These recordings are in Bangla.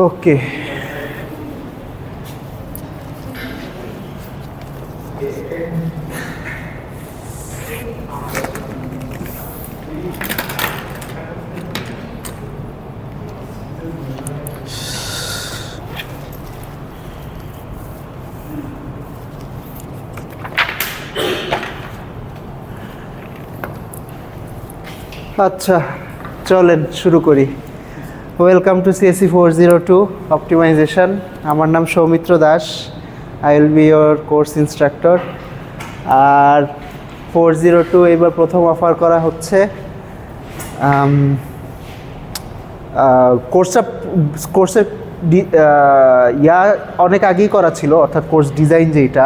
ওকে, আচ্ছা চলেন শুরু করি। Welcome to CSC 402 optimization. আমার নাম Soumitra Das, I will be your course instructor. আর 402 এবার প্রথম অফার করা হচ্ছে। কোর্সের অনেক আগেই করা ছিল, অর্থাৎ কোর্স ডিজাইন যেটা,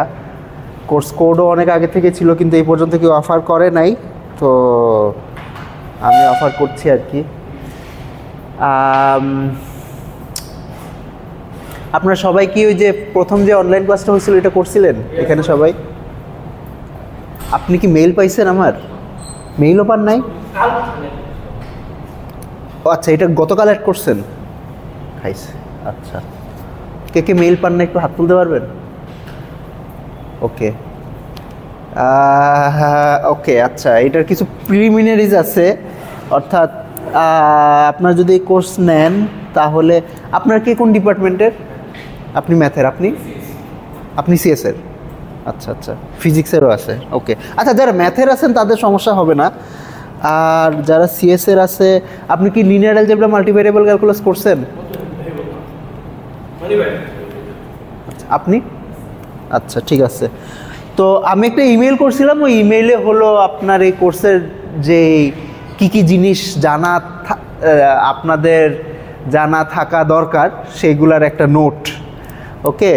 কোর্স কোডও অনেক আগে থেকে ছিল, কিন্তু এই পর্যন্ত কেউ অফার করে নাই, তো আমি অফার করছি আর কি। আপনারা সবাই কি ওই যে প্রথম যে অনলাইন ক্লাসটা হয়েছিল এটা করছিলেন এখানে সবাই? আপনি কি মেইল পাইছেন? আমার মেইলও পান নাই? ও আচ্ছা, এটা গতকাল অ্যাড করছেন, খাইছে। আচ্ছা, কে কে মেইল পান না একটু হাত তুলতে পারবেন? ওকে ওকে, আচ্ছা, এটার কিছু প্রিলিমিনারিজ আছে, অর্থাৎ আপনার যদি এই কোর্স নেন তাহলে আপনার কে কোন ডিপার্টমেন্টের? আপনি ম্যাথের, আপনি সিএসের? আচ্ছা আচ্ছা, ফিজিক্সেরও আছে, ওকে। আচ্ছা, যারা ম্যাথের আছেন তাদের সমস্যা হবে না, আর যারা সিএসের আছে, আপনি কি লিনিয়ার অ্যালজেব্রা মাল্টিভেরিয়েবল ক্যালকুলাস করছেন? আপনি? আচ্ছা ঠিক আছে। তো আমি একটা ইমেল করছিলাম, ওই ইমেইলে হলো আপনার এই কোর্সের যে কি কি জিনিস আপনাদের জানা থাকা দরকার সেইগুলার একটা নোট, ওকে।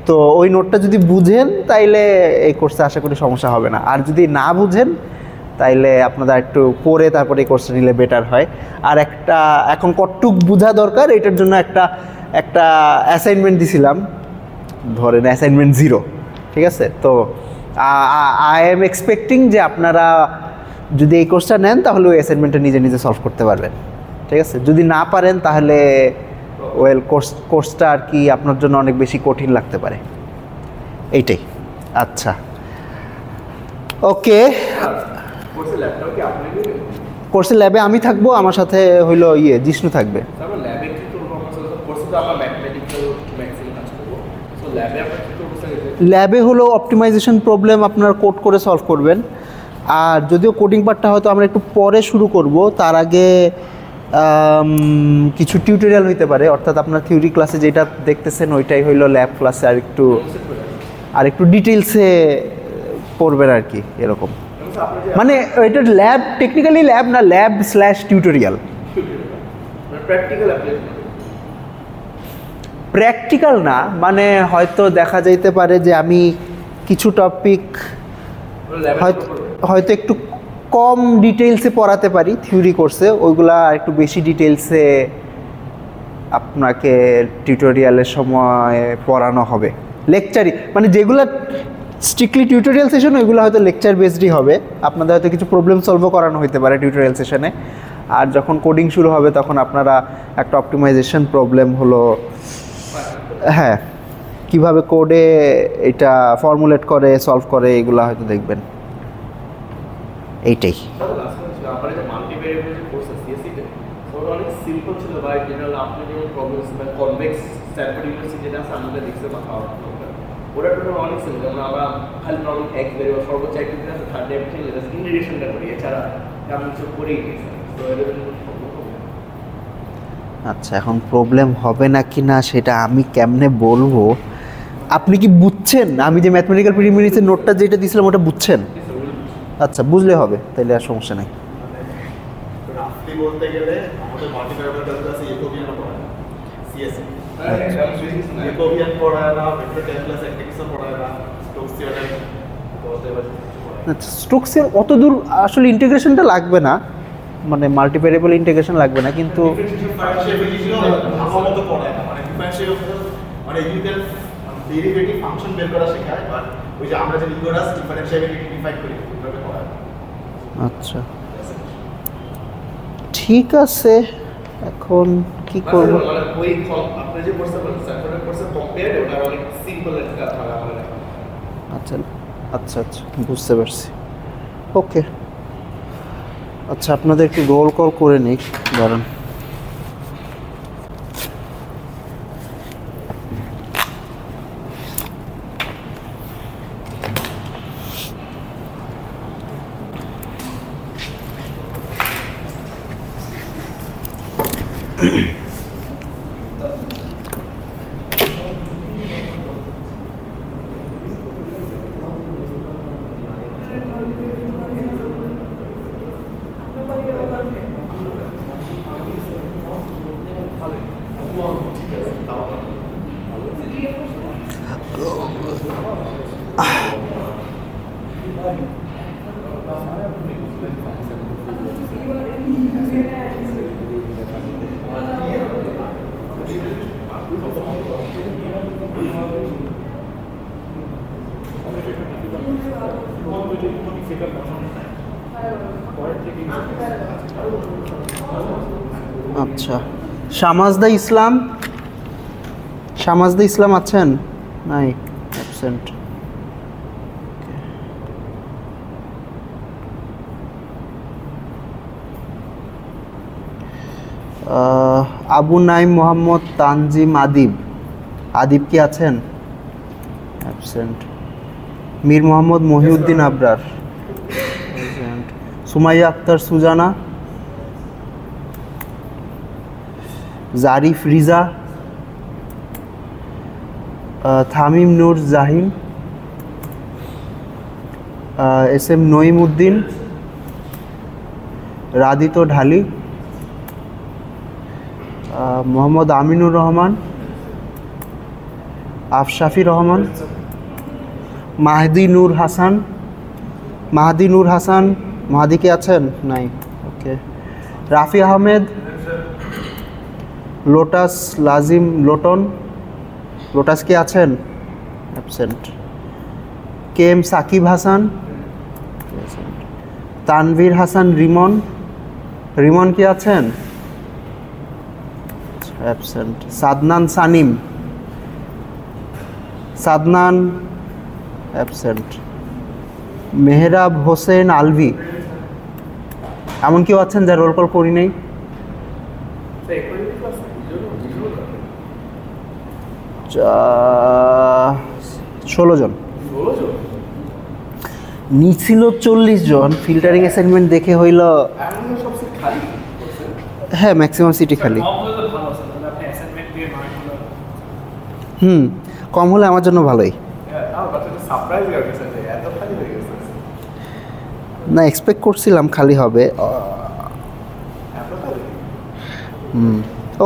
তো ওই নোটটা যদি বুঝেন তাইলে এই কোর্সে আশা করি সমস্যা হবে না, আর যদি না বুঝেন তাইলে আপনারা একটু পড়ে তারপরে এই কোর্সটা নিলে বেটার হয়। আর একটা এখন কতটুক বোঝা দরকার এটার জন্য একটা অ্যাসাইনমেন্ট দিছিলাম, ধরেন অ্যাসাইনমেন্ট 0, ঠিক আছে? তো আই এম এক্সপেক্টিং যে আপনারা যদি এই কোর্সটা নেন তাহলে ওই অ্যাসাইনমেন্টটা নিজে নিজে সলভ করতে পারবেন, ঠিক আছে? যদি না পারেন তাহলে কোর্সটা আর কি আপনার জন্য অনেক বেশি কঠিন লাগতে পারে, এইটাই। আচ্ছা ওকে, কোর্সের ল্যাবে আমি থাকবো, আমার সাথে হইলো জিষ্ণু থাকবে। ল্যাবে হলো অপটিমাইজেশন প্রবলেম আপনার কোড করে সলভ করবেন, আর যদিও কোডিং পার্টটা হয়তো আমরা একটু পরে শুরু করব, তার আগে কিছু টিউটোরিয়াল হইতে পারে, অর্থাৎ আপনার থিওরি ক্লাসে যেটা দেখতেছেন ওইটাই হইলো ল্যাব ক্লাসে আর একটু ডিটেলসে পড়বেন আর কি, এরকম। মানে এটা ল্যাব, টেকনিক্যালি ল্যাব না, ল্যাব/টিউটোরিয়াল। প্র্যাকটিক্যাল না, মানে হয়তো দেখা যাইতে পারে যে আমি কিছু টপিক হয়তো একটু কম ডিটেলসে পড়াতে পারি থিওরি কোর্সে, ওইগুলা একটু বেশি ডিটেলসে আপনাকে টিউটোরিয়ালের সময় পড়ানো হবে। লেকচারই মানে যেগুলো স্ট্রিক্টলি টিউটোরিয়াল সেশন, ওইগুলো হয়তো লেকচার বেসডই হবে, আপনাদের হয়তো কিছু প্রবলেম সলভও করানো হতে পারে টিউটোরিয়াল সেশনে। আর যখন কোডিং শুরু হবে তখন আপনারা একটা অপটিমাইজেশন প্রবলেম হলো, হ্যাঁ, কিভাবে কোডে এটা ফর্মুলেট করে সলভ করে এগুলো হয়তো দেখবেন, এইটাই। ওটা টোটাল অনেক সিম্পল, যেমন আমরা খালি প্রবলেম এক্স ভেরিয়েবল সর্বোচ্চ একটা দিন আছে, থার্ড ডেফিনেশন লেটাস ইন্টিগ্রেশনটা করি, এছাড়া আমি কিছু করেই দিই। তো এর জন্য আচ্ছা, এখন প্রবলেম হবে না কি না সেটা আমি কেমনে বলবো? আপনি কি বুঝছেন? আমি যে ম্যাথমেটিক্যাল প্রিলিমিনারিজের নোটটা যেটা দিয়েছিলাম ওটা বুঝছেন? আচ্ছা, বুঝলে হবে, তাইলে আর সমস্যা নেই। রাফলি বলতে গেলে আমাদের মাল্টিভেরিয়েবল ক্যালকুলাসে ইকোবিয়ান পড়ায় না, সিএসসি ইকোবিয়ান পড়ায় না, ভেক্টর ক্যালকুলাস অ্যাক্টিভিশন পড়ায় না, স্টোকস থিওরেম আচ্ছা, স্টোকসের অত দূর আসলে ইন্টিগ্রেশনটা লাগবে না, মানে মাল্টিভেরিয়েবল ইন্টিগ্রেশন লাগবে না, কিন্তু ডিফারেনশিয়াল পড়ায় না, মানে ডিফারেনশিয়াল মানে ইউ ক্যান ডেরিভেটিভ ফাংশন বের করা শেখায়, বাট ওই যে আমরা যে লিগোরাস ডিফারেনশিয়াবিলিটি ডিফাইন করি ওইভাবে পড়ায় না। আচ্ছা ঠিক আছে, এখন কি করব? মানে ওই আপনি যে কোর্সে বলছেন স্যার কোর্সে কম্পেয়ার ওটা অনেক সিম্পল একটা ধারা আমাদের। আচ্ছা আচ্ছা আচ্ছা বুঝতে পারছি। ওকে আচ্ছা আপনাদের একটু রোল কল করে নিই, দাঁড়ান। আচ্ছা শামাজদা ইসলাম, শামাজদা ইসলাম আছেন? নাই, অ্যাবসেন্ট। আবু নাইম মোহাম্মদ তানজিম আদিব, আদিব কি আছেন? Absent. Mir Mohammad Mohiuddin Abrar, Sumaiya Akter Sujana, Zarif Riza, Thamim Noor Jahin, S M Naim Uddin, Radit Dhali, Mohammad Aminur Rahman, Afshafi Rahman, Mahdi Noor Hasan, Mahadi Noor Hasan, Mahadi কি আছেন? নাই, okay. Rafi Ahmed, Lotus Lazim Loton, Lotus কি আছেন? Absent. K M Sakib Hasan, Tanvir Hasan Rimon, Rimon কি আছেন? অ্যাবসেন্ট। সাদনান সানিম, সাদনান অ্যাবসেন্ট। মেহরাব হোসেন আলভি, এমন কেউ আছেন যার রোল কল করি নেই? 16 জন নিছিল, 40 জন ফিল্টারিং অ্যাসাইনমেন্ট দেখে হইল। হ্যাঁ ম্যাক্সিমাম সিটি খালি। কম হলে আমার জন্য ভালোই। না এক্সপেক্ট করছিলাম খালি হবে।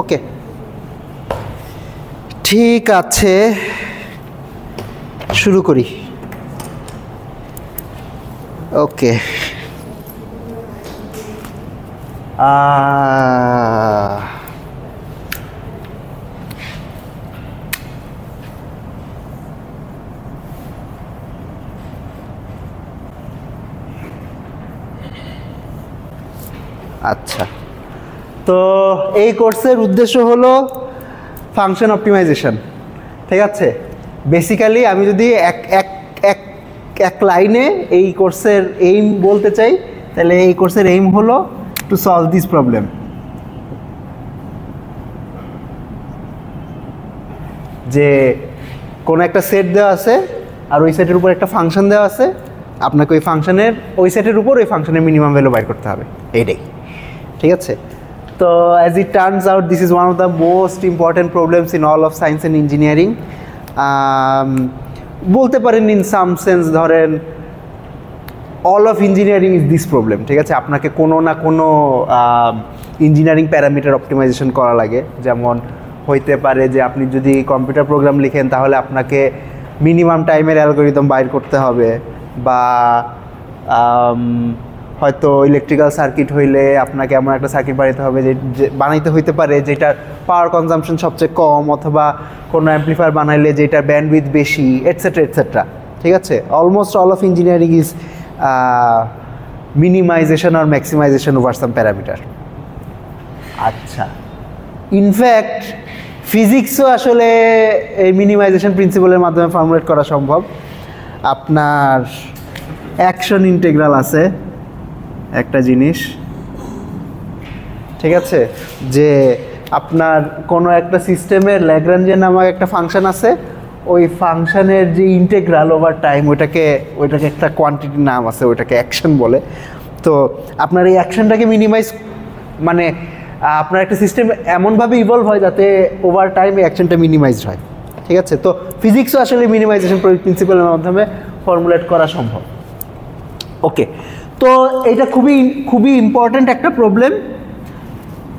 ওকে ঠিক আছে, শুরু করি। ওকে আচ্ছা, তো এই কোর্সের উদ্দেশ্য হলো ফাংশন অপটিমাইজেশন, ঠিক আছে। বেসিক্যালি আমি যদি এক লাইনে এই কোর্সের এইম বলতে চাই, তাহলে এই কোর্সের এইম হলো টু সলভ দিস প্রবলেম। যে কোনো একটা সেট দেওয়া আছে আর ওই সেটের উপর একটা ফাংশন দেওয়া আছে, আপনাকে ওই ফাংশনের ওই সেটের উপর ওই ফাংশনের মিনিমাম ভ্যালু বাইর করতে হবে, এইটাই, ঠিক আছে। তো as it turns out this is one of the most important problems in all of science and engineering. বলতে পারেন ইন সাম সেন্স, ধরেন all of engineering is this problem, ঠিক আছে। আপনাকে কোনো না কোনো ইঞ্জিনিয়ারিং প্যারামিটার অপটিমাইজেশন করা লাগে। যেমন হইতে পারে যে আপনি যদি কম্পিউটার প্রোগ্রাম লিখেন তাহলে আপনাকে মিনিমাম টাইমের অ্যালগরিদম বাইর করতে হবে, বা হয়তো ইলেকট্রিক্যাল সার্কিট হইলে আপনাকে এমন একটা সার্কিট বানাইতে হবে যে বানাইতে হইতে পারে যেটার পাওয়ার কনজাম্পশন সবচেয়ে কম, অথবা কোনো অ্যাম্প্লিফায়ার বানাইলে যেটার ব্যান্ডউইথ বেশি, এটসেট্রা এটসেট্রা। ঠিক আছে, almost all of engineering is minimization আর ম্যাক্সিমাইজেশন ওভার সাম প্যারামিটার। আচ্ছা, ইনফ্যাক্ট ফিজিক্সও আসলে এই মিনিমাইজেশন প্রিন্সিপালের মাধ্যমে ফর্মুলেট করা সম্ভব। আপনার অ্যাকশন ইন্টিগ্রাল আছে একটা জিনিস, ঠিক আছে, যে আপনার কোনো একটা সিস্টেমের ল্যাগ্রাঞ্জিয়ান নামক একটা ফাংশন আছে, ওই ফাংশনের যে ইন্টিগ্রাল ওভার টাইম ওইটাকে একটা কোয়ান্টিটির নাম আছে, ওইটাকে অ্যাকশন বলে। তো আপনার এই অ্যাকশনটাকে মিনিমাইজ মানে আপনার একটা সিস্টেম এমনভাবে ইভলভ হয় যাতে ওভার টাইম এই অ্যাকশনটা মিনিমাইজড হয়। ঠিক আছে, তো ফিজিক্সও আসলে মিনিমাইজেশন প্রিন্সিপালের মাধ্যমে ফর্মুলেট করা সম্ভব। ওকে, তো এটা খুবই ইম্পর্ট্যান্ট একটা problem.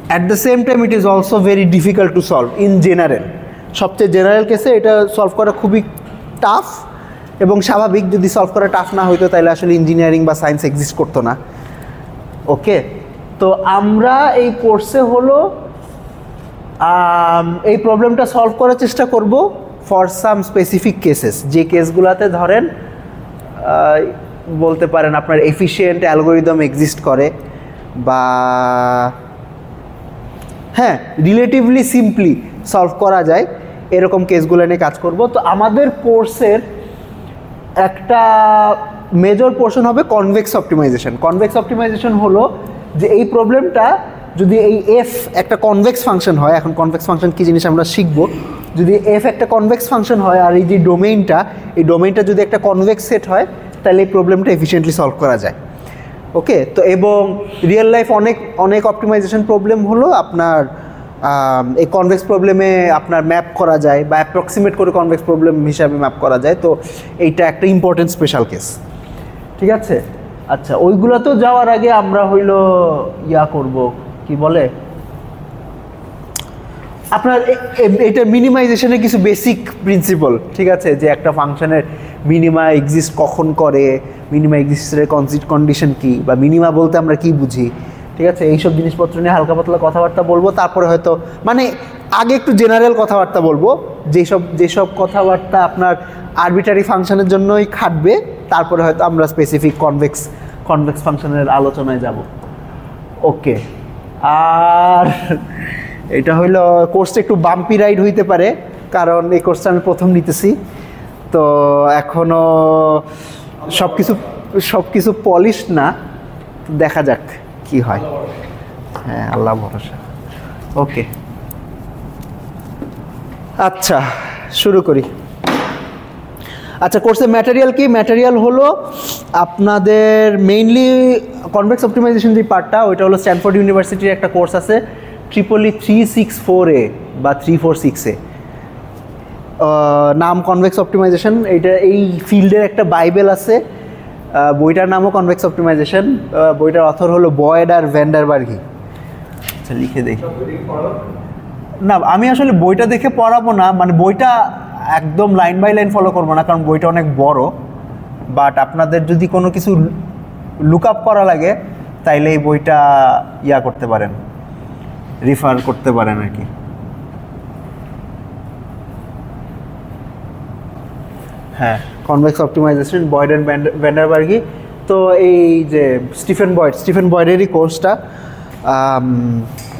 At the same time it is also very difficult to solve in general. সবচেয়ে জেনারেল কেসে এটা সলভ করা খুবই টাফ এবং স্বাভাবিক। যদি সলভ করা টাফ না হইতো তাহলে আসলে ইঞ্জিনিয়ারিং বা সায়েন্স এক্সিস্ট করতো না। ওকে, তো আমরা এই কোর্সে হলো এই প্রবলেমটা সলভ করার চেষ্টা করব ফর সাম স্পেসিফিক কেসেস, যে কেসগুলোতে ধরেন বলতে পারেন আপনার এফিশিয়েন্ট অ্যালগোরিদম এক্সিস্ট করে, বা হ্যাঁ রিলেটিভলি সিম্পলি সলভ করা যায়, এরকম কেসগুলো নিয়ে কাজ করব। তো আমাদের কোর্সের একটা মেজর পোর্শন হবে কনভেক্স অপটিমাইজেশন। কনভেক্স অপটিমাইজেশন হলো যে এই প্রবলেমটা যদি এই এফ একটা কনভেক্স ফাংশন হয়, এখন কনভেক্স ফাংশন কী জিনিস আমরা শিখব। যদি এফ একটা কনভেক্স ফাংশন হয় আর এই যে এই ডোমেইনটা যদি একটা কনভেক্স সেট হয়, তাহলে এই প্রবলেমটা এফিশিয়েন্টলি সলভ করা যায়। ওকে, তো এবং রিয়েল লাইফ অনেক অপটিমাইজেশন প্রবলেম হলো আপনার এই কনভেক্স প্রবলেমে আপনার ম্যাপ করা যায় বা অ্যাপ্রক্সিমেট করে কনভেক্স প্রবলেম হিসাবে ম্যাপ করা যায়। তো এইটা একটা ইম্পর্টেন্ট স্পেশাল কেস। ঠিক আছে, আচ্ছা, ওইগুলো তো যাওয়ার আগে আমরা হইলো করব কি বলে আপনার এটা মিনিমাইজেশনের কিছু বেসিক প্রিন্সিপল। ঠিক আছে, যে একটা ফাংশনের মিনিমা এক্সিস্ট কখন করে, মিনিমা এক্সিস্টের কন্ডিশন কি, বা মিনিমা বলতে আমরা কি বুঝি। ঠিক আছে, এইসব জিনিসপত্র নিয়ে হালকা পাতলা কথাবার্তা বলবো। তারপরে হয়তো মানে আগে একটু জেনারেল কথাবার্তা বলবো, যেসব কথাবার্তা আপনার আরবিটারি ফাংশনের জন্যই খাটবে। তারপরে হয়তো আমরা স্পেসিফিক কনভেক্স ফাংশনের আলোচনায় যাব। ওকে, আর এটা হইলো কোর্সটা একটু বাম্পি রাইড হইতে পারে, কারণ এই কোর্সটা আমি প্রথম নিতেছি, তো এখনও সব কিছু পলিশ না, দেখা যাক কি হয়। হ্যাঁ, আল্লাহ ভরসা। ওকে, আচ্ছা শুরু করি। আচ্ছা, কোর্সের ম্যাটেরিয়াল কি? ম্যাটেরিয়াল হলো আপনাদের মেইনলি কনভেক্স অপটিমাইজেশন যে পার্টটা, ওইটা হলো স্ট্যানফোর্ড ইউনিভার্সিটির একটা কোর্স আছে, EEE 364A বা 346A, নাম কনভেক্স অপটিমাইজেশন। এই ফিল্ডের একটা বাইবেল আছে, বইটার নামও কনভেক্স অপটিমাইজেশন। বইটার অথর হলো বয়েড আর ভ্যান্ডারবার্গি। আচ্ছা, লিখে দেখি। না, আমি আসলে বইটা দেখে পড়াবো না, মানে বইটা একদম লাইন বাই লাইন ফলো করবো না, কারণ বইটা অনেক বড়। বাট আপনাদের যদি কোনো কিছু লুক আপ করা লাগে তাইলে এই বইটা করতে পারেন, রিফার করতে পারেন আর কি। হ্যাঁ, কনভেক্স অপটিমাইজেশন, বয়েড অ্যান্ড ভ্যান্ডারবার্গি। তো এই যে স্টিফেন বয়েডেরই কোর্সটা,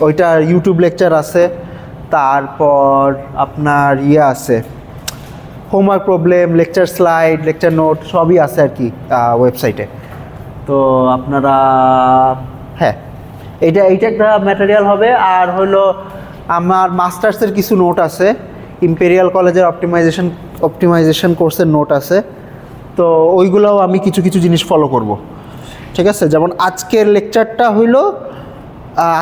ওইটার ইউটিউব লেকচার আছে, তারপর আপনার আছে homework problem, lecture slide, lecture note সবই আছে আর কি ওয়েবসাইটে। তো আপনারা হ্যাঁ, এইটা একটা ম্যাটেরিয়াল হবে। আর হলো আমার মাস্টার্সের কিছু নোট আছে, ইম্পেরিয়াল কলেজের অপটিমাইজেশন কোর্সের নোট আছে। তো ওইগুলোও আমি কিছু জিনিস ফলো করব। ঠিক আছে, যেমন আজকের লেকচারটা হইলো,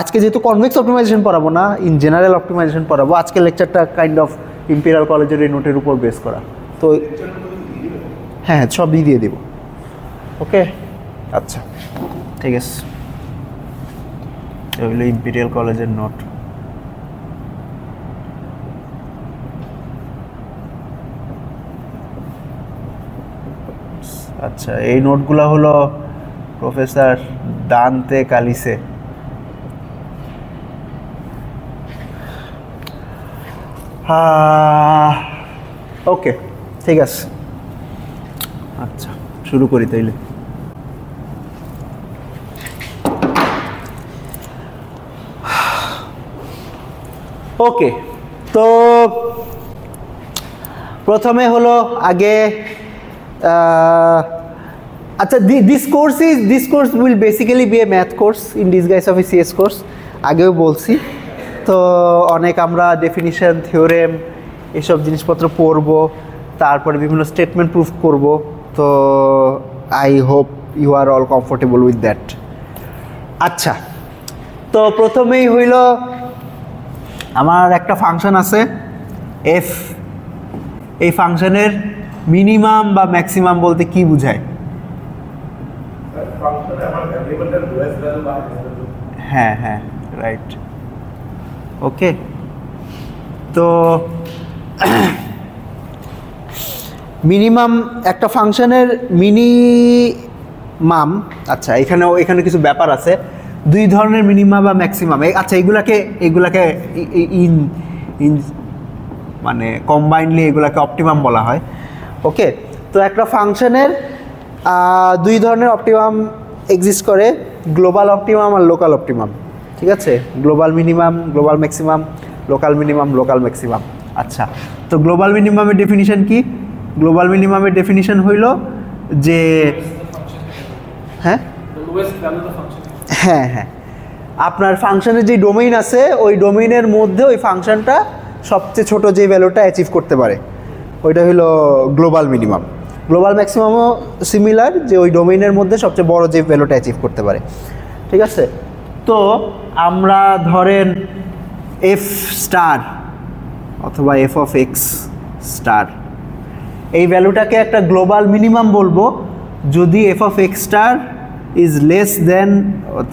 আজকে যেহেতু কনভেক্স অপটিমাইজেশন পড়াবো না, ইন জেনারেল অপটিমাইজেশন পড়াবো। আজকের লেকচারটা কাইন্ড অফ ইম্পেরিয়াল কলেজের এই নোটের উপর বেস করা। তো হ্যাঁ, সবই দিয়ে দেব। ওকে, আচ্ছা ঠিক আছে, এগুলো ইম্পেরিয়াল কলেজের নোট। আচ্ছা, এই নোটগুলো হলো প্রফেসর দান্তে কালিসে। ওকে, ঠিক আছে, আচ্ছা শুরু করি তাইলে। ওকে, তো প্রথমে হলো আগে আচ্ছা, this course will basically be a math course in disguise of a CS course. আগেও বলছি, তো অনেক আমরা ডেফিনিশন, থিওরেম এসব জিনিসপত্র পড়ব, তারপরে বিভিন্ন স্টেটমেন্ট প্রুফ করব। তো I hope you are all comfortable with that. আচ্ছা, তো প্রথমেই হইল আমার একটা ফাংশন আছে এফ। এই ফাংশনের মিনিমাম বা ম্যাক্সিমাম বলতে কি বোঝায়? হ্যাঁ হ্যাঁ, রাইট। ওকে, তো মিনিমাম একটা ফাংশনের মিনিমাম, আচ্ছা এখানে কিছু ব্যাপার আছে। দুই ধরনের মিনিমাম বা ম্যাক্সিমাম, আচ্ছা এগুলাকে ইন মানে কম্বাইন্ডলি এগুলাকে অপটিমাম বলা হয়। ওকে, তো একটা ফাংশনের দুই ধরনের অপটিমাম এক্সিস্ট করে, গ্লোবাল অপটিমাম আর লোকাল অপটিমাম। ঠিক আছে, global minimum, global maximum, local minimum, local maximum. আচ্ছা, তো গ্লোবাল মিনিমামের ডেফিনিশন কি? গ্লোবাল মিনিমামের ডেফিনিশন হইল যে হ্যাঁ হ্যাঁ হ্যাঁ, আপনার ফাংশনের যে ডোমেইন আছে ওই ডোমেইনের মধ্যে ওই ফাংশনটা সবচেয়ে ছোট যে ভ্যালুটা অ্যাচিভ করতে পারে ওইটা হলো গ্লোবাল মিনিমাম। গ্লোবাল ম্যাক্সিমামও সিমিলার, যে ওই ডোমেইনের মধ্যে সবচেয়ে বড় যে ভ্যালুটা অ্যাচিভ করতে পারে। ঠিক আছে, তো আমরা ধরেন এফ স্টার অথবা এফ অফ এক্স স্টার, এই ভ্যালুটাকে একটা গ্লোবাল মিনিমাম বলবো যদি f of x star is less than,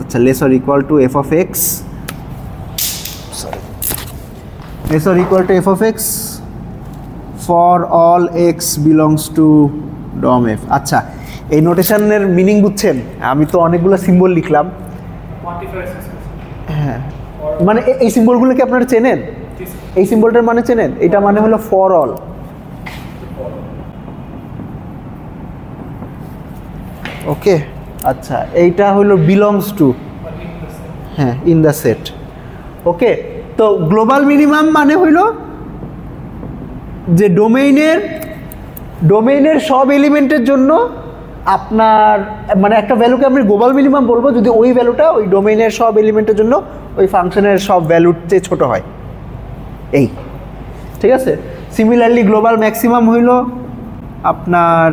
আচ্ছা less or equal to f of x, less or equal to f of x for all x belongs to dom f. আচ্ছা, এই নোটেশনের মিনিং বুঝছেন? আমি তো অনেকগুলো সিম্বল লিখলাম। হ্যাঁ, মানে এই সিম্বলগুলো কি আপনারা চেনেন? এই সিম্বলটার মানে চেনেন? এটা মানে হলো ফর অল। ওকে, আচ্ছা এইটা হলো বিলংস টু, হ্যাঁ, ইন দ্য সেট। ওকে, তো গ্লোবাল মিনিমাম মানে হইল যে ডোমেইনের সব এলিমেন্টের জন্য আপনার মানে একটা ভ্যালুকে আমি গ্লোবাল মিনিমাম বলবো যদি ওই ভ্যালুটা ওই ডোমেইনের সব এলিমেন্টের জন্য ওই ফাংশনের সব ভ্যালুর চেয়ে ছোট হয়। এই ঠিক আছে। সিমিলারলি গ্লোবাল ম্যাক্সিমাম হইল আপনার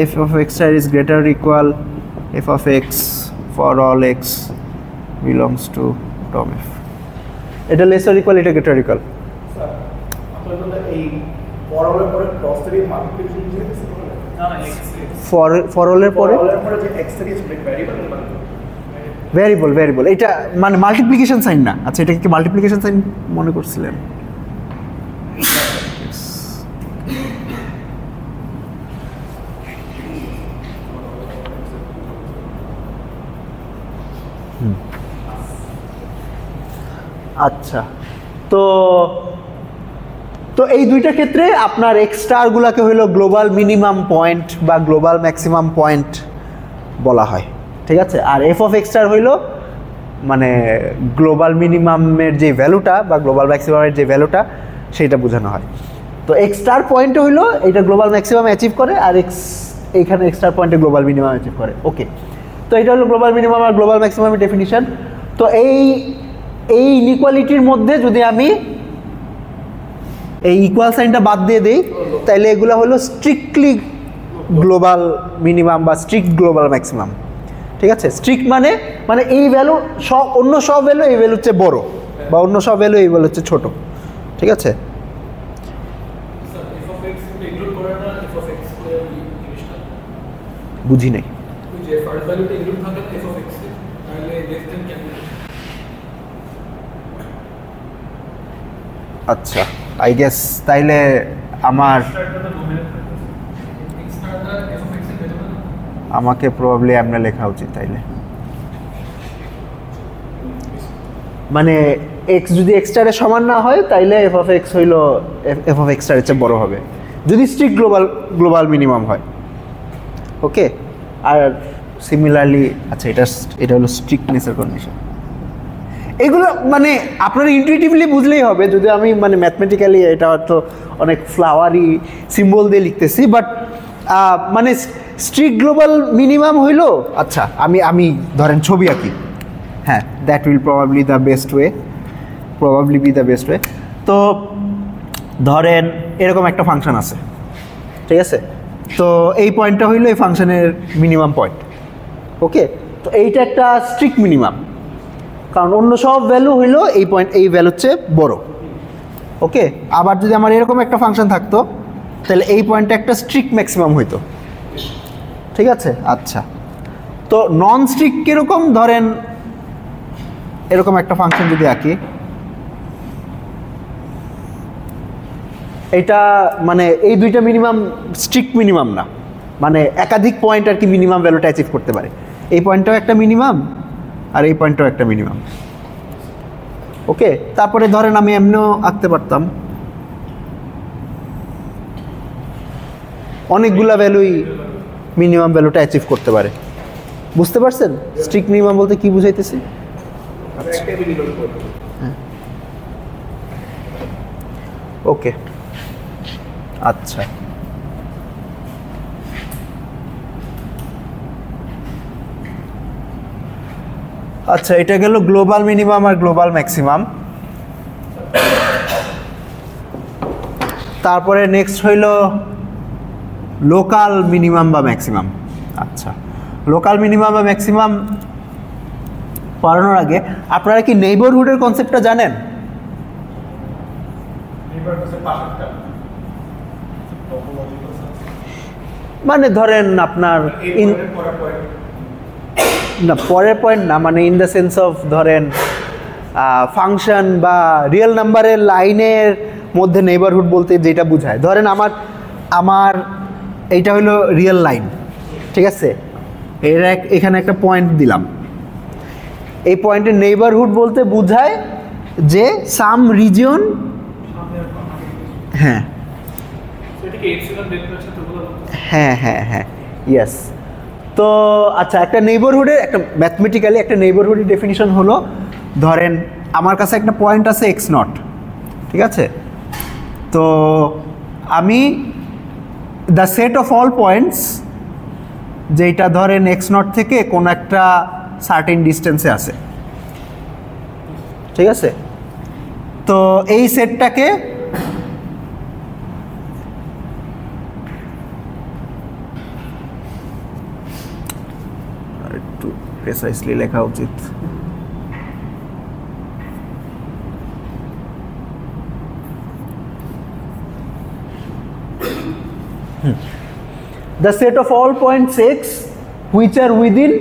f of x star is greater or equal f of x for all x belongs to dom f. এটা less or equal, এটা greater or equal। স্যার আপনাদের এই ফর অলের পরে ক্রস থেকে মাল্টিপ্লিকেশন দিয়েছে না? না, ফর অলের পরে যে x থেকে ভ্যারিয়েবল মানে ভ্যারিয়েবল, এটা মানে মাল্টিপ্লিকেশন সাইন না। আচ্ছা, এটা কি মাল্টিপ্লিকেশন সাইন মনে করছিলেন? আচ্ছা, তো এই দুইটা ক্ষেত্রে আপনার এক্স স্টারগুলোকে হলো গ্লোবাল মিনিমাম পয়েন্ট বা গ্লোবাল ম্যাক্সিমাম পয়েন্ট বলা হয়। ঠিক আছে, আর এফ অফ এক্স স্টার হইল মানে গ্লোবাল মিনিমামের যে ভ্যালুটা বা গ্লোবাল ম্যাক্সিমামের যে ভ্যালুটা সেইটা বোঝানো হয়। তো এক্স স্টার পয়েন্টে হইলো এইটা গ্লোবাল ম্যাক্সিমাম অ্যাচিভ করে, আর এইখানে এক্স স্টার পয়েন্টে গ্লোবাল মিনিমাম অ্যাচিভ করে। ওকে, তো এটা হলো গ্লোবাল মিনিমাম আর গ্লোবাল ম্যাক্সিমামের ডেফিনিশন। তো এই ইনইকুয়ালিটির মধ্যে যদি আমি এই ইকুয়াল সাইনটা বাদ দিয়ে দিই তাহলে এগুলো হলো স্ট্রিক্টলি গ্লোবাল মিনিমাম বা স্ট্রিক্ট গ্লোবাল ম্যাক্সিমাম। ঠিক আছে, স্ট্রিক্ট মানে এই ভ্যালু অন্য সব ভ্যালু এই ভ্যালু হচ্ছে বড়, বা অন্য সব ভ্যালু এই ভ্যালু হচ্ছে ছোট। ঠিক আছে, বুঝি নাই। আচ্ছা, আই গেস তাইলে আমার আমাকে প্রবাবলি এমনি লেখা উচিত তাইলে, মানে এক্স যদি এক্সটারের সমান না হয় তাইলে এফ অফ এক্স হইল এফ অফ এক্সটারের চেয়ে বড় হবে যদি স্ট্রিক্ট গ্লোবাল মিনিমাম হয়। ওকে, আর সিমিলারলি আচ্ছা এটা হলো স্ট্রিক্টনেসের কন্ডিশন। এগুলো মানে আপনারা ইনটুইটিভলি বুঝলেই হবে, যদি আমি মানে ম্যাথমেটিক্যালি এটা হয়তো অনেক ফ্লাওয়ারি সিম্বল দিয়ে লিখতেছি, বাট মানে স্ট্রিক্ট গ্লোবাল মিনিমাম হইল, আচ্ছা আমি ধরেন ছবি আঁকি, হ্যাঁ that will probably the best way, probably B the best way. তো ধরেন এরকম একটা ফাংশন আছে, ঠিক আছে, তো এই পয়েন্টটা হইল এই ফাংশনের মিনিমাম পয়েন্ট। ওকে, তো এইটা একটা স্ট্রিক্ট মিনিমাম, কারণ অন্য সব ভ্যালু হইলো এই পয়েন্ট, এই ভ্যালুর চেয়ে বড়। ওকে, আবার যদি আমার এরকম একটা ফাংশন থাকতো তাহলে এই পয়েন্টটা একটা স্ট্রিক্ট ম্যাক্সিমাম হইতো, ঠিক আছে। আচ্ছা, তো নন স্ট্রিক্ট কীরকম, ধরেন এরকম একটা ফাংশন যদি আঁকি, এটা মানে এই দুইটা মিনিমাম স্ট্রিক্ট মিনিমাম না, মানে একাধিক পয়েন্ট আর কি মিনিমাম ভ্যালুটা অ্যাচিভ করতে পারে। এই পয়েন্টটাও একটা মিনিমাম আর এই পয়েন্টটাও একটা মিনিমাম। ওকে, তারপরে ধরেন আমি এমনিও আঁকতে পারতাম, অনেকগুলা ভ্যালুই মিনিমাম ভ্যালুটা অ্যাচিভ করতে পারে। বুঝতে পারছেন স্ট্রিক্ট মিনিমাম বলতে কি বুঝাইতেছি? হ্যাঁ, ওকে, আচ্ছা আচ্ছা, এটা গেল গ্লোবাল মিনিমাম আর গ্লোবাল ম্যাক্সিমাম। তারপরে নেক্সট হইল লোকাল মিনিমাম বা ম্যাক্সিমাম। আচ্ছা, লোকাল মিনিমাম বা ম্যাক্সিমাম পড়ানোর আগে আপনারা কি নেইবারহুডের কনসেপ্টটা জানেন? মানে ধরেন আপনার না পরের পয়েন্ট না, মানে ইন দ্য সেন্স অফ ধরেন ফাংশন বা রিয়েল নাম্বারের লাইনের মধ্যে নেইবারহুড বলতে যেটা বোঝায়, ধরেন আমার এইটা হলো রিয়েল লাইন, ঠিক আছে, এরা এখানে একটা পয়েন্ট দিলাম, এই পয়েন্টের নেইবারহুড বলতে বোঝায় যে সাম রিজিয়ন, হ্যাঁ হ্যাঁ হ্যাঁ হ্যাঁ ইয়েস। তো আচ্ছা, একটা নেইবারহুডের একটা ম্যাথমেটিক্যালি একটা নেইবারহুডের ডেফিনিশন হলো, ধরেন আমার কাছে একটা পয়েন্ট আছে এক্স নট, ঠিক আছে, তো আমি the set of all points যেটা ধরেন এক্স নট থেকে কোনো একটা সার্টেন ডিস্টেন্সে আছে, ঠিক আছে, তো এই সেটটাকে একটু প্রেসাইসলি লেখা উচিত, the set of all points x which are within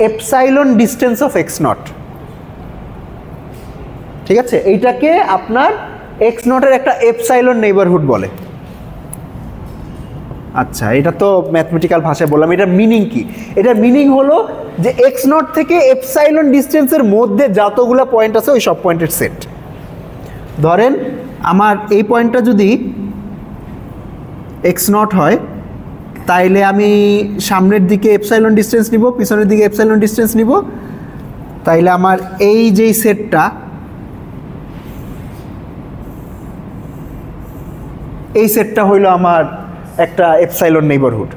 epsilon distance of x naught, ঠিক আছে, এইটাকে আপনার x নটের একটা এপসাইলন নেইবারহুড বলে। আচ্ছা, এটা তো ম্যাথমেটিক্যাল ভাষায় বললাম, এটার মিনিং কি? এটার মিনিং হলো যে এক্স নট থেকে এপসাইলন ডিস্টেন্সের মধ্যে যতগুলো পয়েন্ট আছে ওই সব পয়েন্টের সেট। ধরেন আমার এই পয়েন্টটা যদি এক্স নট হয় তাইলে আমি সামনের দিকে এপসাইলন ডিস্টেন্স নিব, পিছনের দিকে এপসাইলন ডিস্টেন্স নিব, তাইলে আমার এই যেই সেটটা, এই সেটটা হইলো আমার একটা এপসাইলন নেইবারহুড।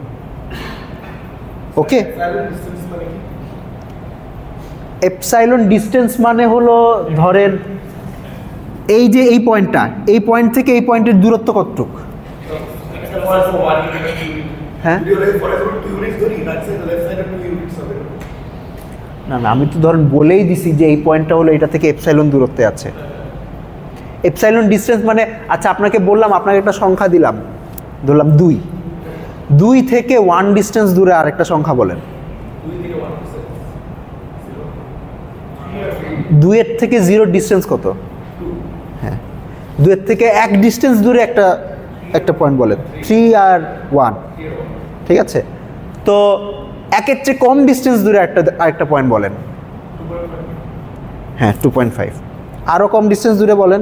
ওকে, এপসাইলন ডিস্টেন্স মানে হলো ধরেন এই যে এই পয়েন্টটা, এই পয়েন্ট থেকে এই পয়েন্টের দূরত্ব কতটুক? হ্যাঁ না না, আমি তো ধরেন বলেই দিছি যে এই পয়েন্টটা হলো এটা থেকে এপসাইলন দূরত্বে আছে। এপসাইলন ডিস্টেন্স মানে, আচ্ছা আপনাকে বললাম, আপনাকে একটা সংখ্যা দিলাম, ধরলাম 2, 2 থেকে 1 ডিস্টেন্স দূরে আরেকটা সংখ্যা বলেন। 2 এর থেকে 0 ডিস্টেন্স কত? হ্যাঁ, 2 এর থেকে 1 ডিস্টেন্স দূরে একটা পয়েন্ট বলেন, 3 আর 1, ঠিক আছে। তো একের চেয়ে কম ডিস্টেন্স দূরে আরেকটা পয়েন্ট বলেন। হ্যাঁ 2.5। আরও কম ডিস্টেন্স দূরে বলেন